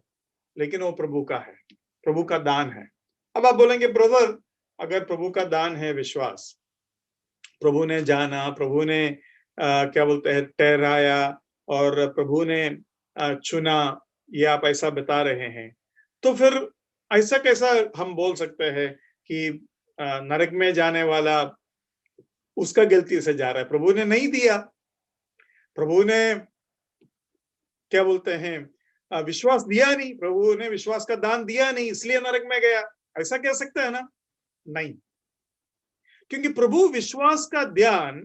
लेकिन वो प्रभु का है, प्रभु का दान है। अब आप बोलेंगे, ब्रदर, अगर प्रभु का दान है विश्वास, प्रभु ने जाना, प्रभु ने क्या बोलते हैं, ठहराया, और प्रभु ने चुना, ये आप ऐसा बता रहे हैं, तो फिर ऐसा कैसा हम बोल सकते हैं कि नरक में जाने वाला उसका गलती से जा रहा है? प्रभु ने नहीं दिया, प्रभु ने क्या बोलते हैं, विश्वास दिया नहीं, प्रभु ने विश्वास का दान दिया नहीं, इसलिए नरक में गया, ऐसा कह सकते हैं ना? नहीं, क्योंकि प्रभु विश्वास का दान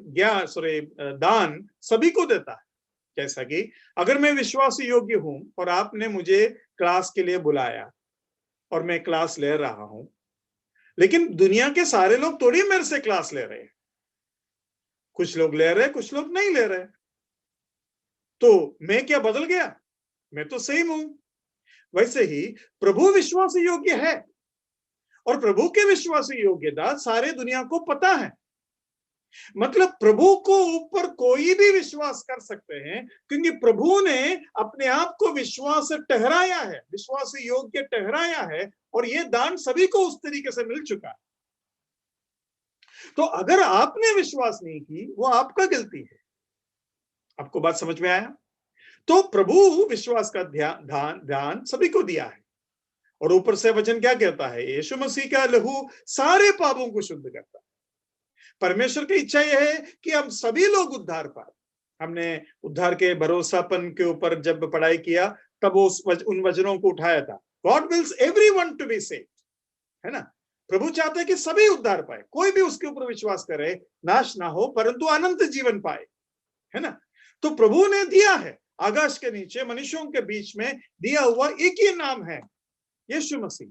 सभी को देता है। जैसा कि अगर मैं विश्वास योग्य हूं और आपने मुझे क्लास के लिए बुलाया और मैं क्लास ले रहा हूं, लेकिन दुनिया के सारे लोग थोड़ी मेरे से क्लास ले रहे हैं। कुछ लोग ले रहे हैं, कुछ लोग नहीं ले रहे, तो मैं क्या बदल गया? मैं तो सेम हूं। वैसे ही प्रभु विश्वास योग्य है, और प्रभु के विश्वास योग्यता सारे दुनिया को पता है। मतलब प्रभु को ऊपर कोई भी विश्वास कर सकते हैं, क्योंकि प्रभु ने अपने आप को विश्वास ठहराया है, विश्वास योग्य ठहराया है, और ये दान सभी को उस तरीके से मिल चुका है। तो अगर आपने विश्वास नहीं की, वो आपका गलती है। आपको बात समझ में आया? तो प्रभु विश्वास का ध्यान सभी को दिया है, और ऊपर से वचन क्या कहता है? यीशु मसीह का लहू सारे पापों को शुद्ध करता है। परमेश्वर की इच्छा यह है कि हम सभी लोग उद्धार पाए। हमने उद्धार के भरोसापन के ऊपर जब पढ़ाई किया, तब उन वचनों को उठाया था। God wills everyone to be saved, है ना? प्रभु चाहते हैं कि सभी उद्धार पाए, कोई भी उसके ऊपर विश्वास करे नाश ना हो, परंतु अनंत जीवन पाए, है ना? तो प्रभु ने दिया है, आकाश के नीचे मनुष्यों के बीच में दिया हुआ एक ही नाम है, यीशु मसीह।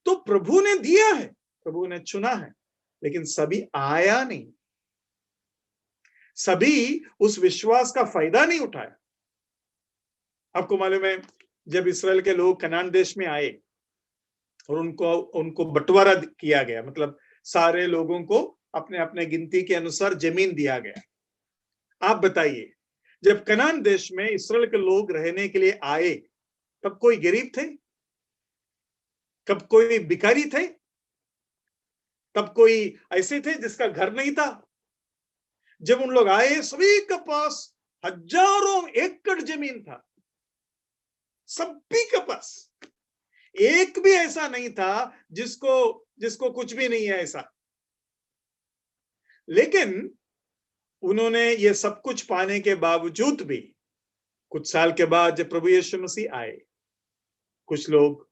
तो प्रभु ने दिया है, प्रभु ने चुना है, लेकिन सभी आया नहीं, सभी उस विश्वास का फायदा नहीं उठाया। आपको मालूम है, जब इस्राएल के लोग कनान देश में आए और उनको बंटवारा किया गया, मतलब सारे लोगों को अपने अपने गिनती के अनुसार जमीन दिया गया। आप बताइए, जब कनान देश में इस्राएल के लोग रहने के लिए आए, तब कोई गरीब थे? कब कोई भिखारी थे? तब कोई ऐसे थे जिसका घर नहीं था? जब उन लोग आए, सभी के पास हजारों एकड़ जमीन था, सभी के पास। एक भी ऐसा नहीं था जिसको कुछ भी नहीं है ऐसा। लेकिन उन्होंने ये सब कुछ पाने के बावजूद भी कुछ साल के बाद जब प्रभु यीशु मसीह आए, कुछ लोग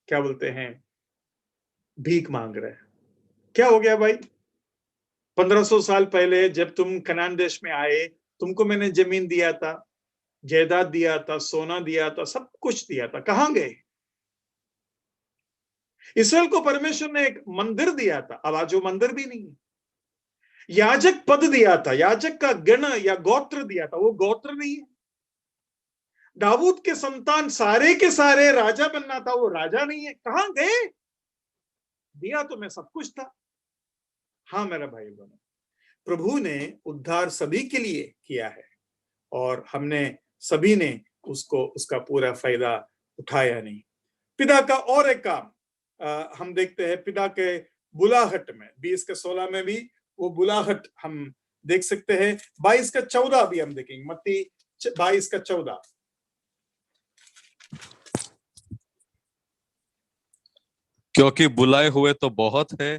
क्या बोलते हैं, भीख मांग रहे हैं। क्या हो गया भाई? 1500 साल पहले जब तुम कनान देश में आए, तुमको मैंने जमीन दिया था, जायदाद दिया था, सोना दिया था, सब कुछ दिया था, कहां गए? इसराइल को परमेश्वर ने एक मंदिर दिया था, अब आज वो मंदिर भी नहीं है। याजक पद दिया था, याजक का गण या गोत्र दिया था, वो गोत्र नहीं है। दाऊद के संतान सारे के सारे राजा बनना था, वो राजा नहीं है, कहां गए? दिया तो मैं सब कुछ था। हाँ मेरा भाई बहनों, प्रभु ने उद्धार सभी के लिए किया है, और हमने सभी ने उसका पूरा फायदा उठाया नहीं। पिता का और एक काम हम देखते हैं, पिता के बुलाहट में 20:16 में भी वो बुलाहट हम देख सकते हैं। 22:14 भी हम देखेंगे, मत्ती 22:14। क्योंकि बुलाए हुए तो बहुत है,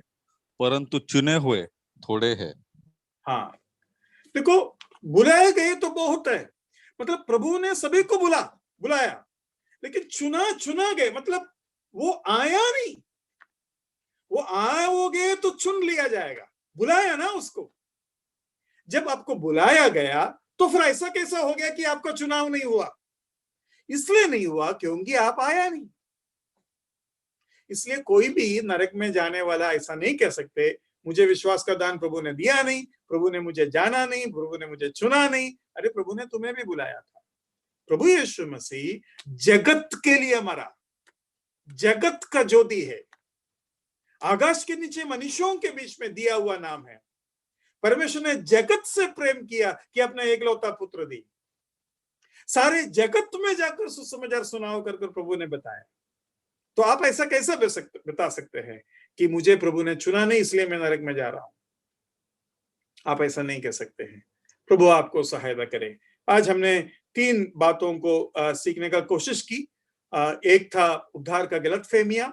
परंतु चुने हुए थोड़े हैं। हाँ, देखो, बुलाए गए तो बहुत है, मतलब प्रभु ने सभी को बुलाया, लेकिन चुना गए, मतलब वो आया नहीं, वो आओगे तो चुन लिया जाएगा, बुलाया ना उसको। जब आपको बुलाया गया तो फिर ऐसा कैसा हो गया कि आपका चुनाव नहीं हुआ? इसलिए नहीं हुआ क्योंकि आप आया नहीं। इसलिए कोई भी नरक में जाने वाला ऐसा नहीं कह सकते मुझे विश्वास का दान प्रभु ने दिया नहीं, प्रभु ने मुझे जाना नहीं, प्रभु ने मुझे चुना नहीं। अरे प्रभु ने तुम्हें भी बुलाया था। प्रभु यीशु मसीह जगत के लिए मरा, जगत का ज्योति है, आकाश के नीचे मनुष्यों के बीच में दिया हुआ नाम है। परमेश्वर ने जगत से प्रेम किया कि अपना एकलौता पुत्र दी। सारे जगत में जाकर सुसमाचार सुनाओ कर प्रभु ने बताया। तो आप ऐसा कैसा बता सकते हैं कि मुझे प्रभु ने चुना नहीं इसलिए मैं नरक में जा रहा हूं? आप ऐसा नहीं कह सकते हैं। प्रभु आपको सहायता करे। आज हमने 3 बातों को सीखने का कोशिश की। एक था उद्धार का गलतफहमियां,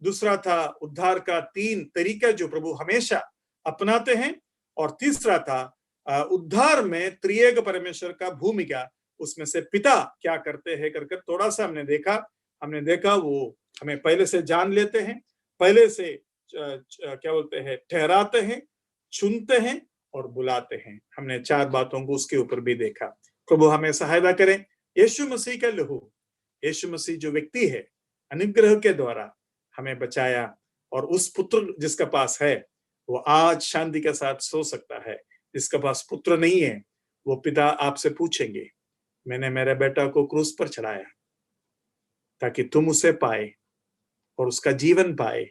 दूसरा था उद्धार का 3 तरीका जो प्रभु हमेशा अपनाते हैं, और तीसरा था उद्धार में त्रिएक परमेश्वर का भूमिका, उसमें से पिता क्या करते हैं कर थोड़ा सा हमने देखा। वो हमें पहले से जान लेते हैं, पहले से क्या बोलते हैं, ठहराते हैं, चुनते हैं और बुलाते हैं। हमने 4 बातों को उसके ऊपर भी देखा। प्रभु हमें सहायता करें। यीशु मसीह का लहू, यीशु मसीह जो व्यक्ति है, अनुग्रह के द्वारा हमें बचाया, और उस पुत्र जिसका पास है वो आज शांति के साथ सो सकता है। जिसका पास पुत्र नहीं है वो पिता आपसे पूछेंगे, मैंने मेरे बेटा को क्रूस पर चढ़ाया ताकि तुम उसे पाए और उसका जीवन पाए,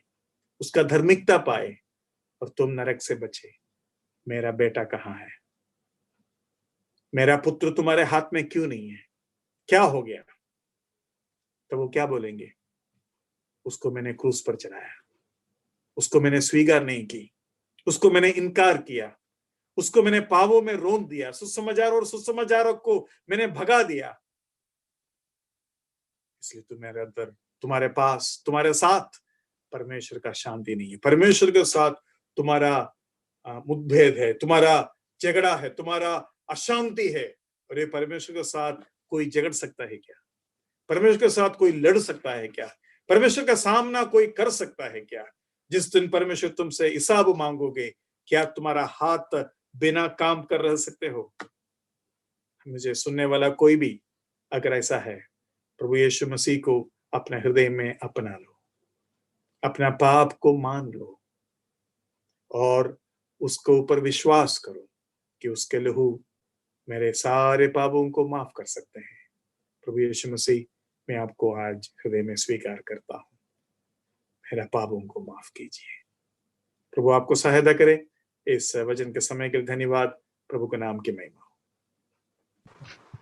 उसका धार्मिकता पाए, और तुम नरक से बचे। मेरा बेटा कहाँ है? मेरा पुत्र तुम्हारे हाथ में क्यों नहीं है? क्या हो गया? तो वो क्या बोलेंगे? उसको मैंने क्रूस पर चढ़ाया, उसको मैंने स्वीकार नहीं की, उसको मैंने इनकार किया, उसको मैंने पापों में रोन दिया, सुसमाचार और सुसमाचारक को मैंने भगा दिया। इसलिए तुम्हारे अंदर, तुम्हारे पास, तुम्हारे साथ परमेश्वर का शांति नहीं है। परमेश्वर के साथ तुम्हारा मुठभेद है, तुम्हारा झगड़ा है, तुम्हारा अशांति है। और ये परमेश्वर के साथ कोई झगड़ सकता है क्या? परमेश्वर के साथ कोई लड़ सकता है क्या? परमेश्वर का सामना कोई कर सकता है क्या? जिस दिन परमेश्वर तुमसे हिसाब मांगोगे, क्या तुम्हारा हाथ बिना काम कर रह सकते हो? मुझे सुनने वाला कोई भी अगर ऐसा है, प्रभु यीशु मसीह को अपने हृदय में अपना लो, अपना पाप को मान लो और उसके ऊपर विश्वास करो कि उसके लहू मेरे सारे पापों को माफ कर सकते हैं। प्रभु यीशु मसीह, मैं आपको आज हृदय में स्वीकार करता हूँ, मेरा पापों को माफ कीजिए। प्रभु आपको सहायता करे। इस वचन के समय के लिए धन्यवाद। प्रभु के नाम की महिमा।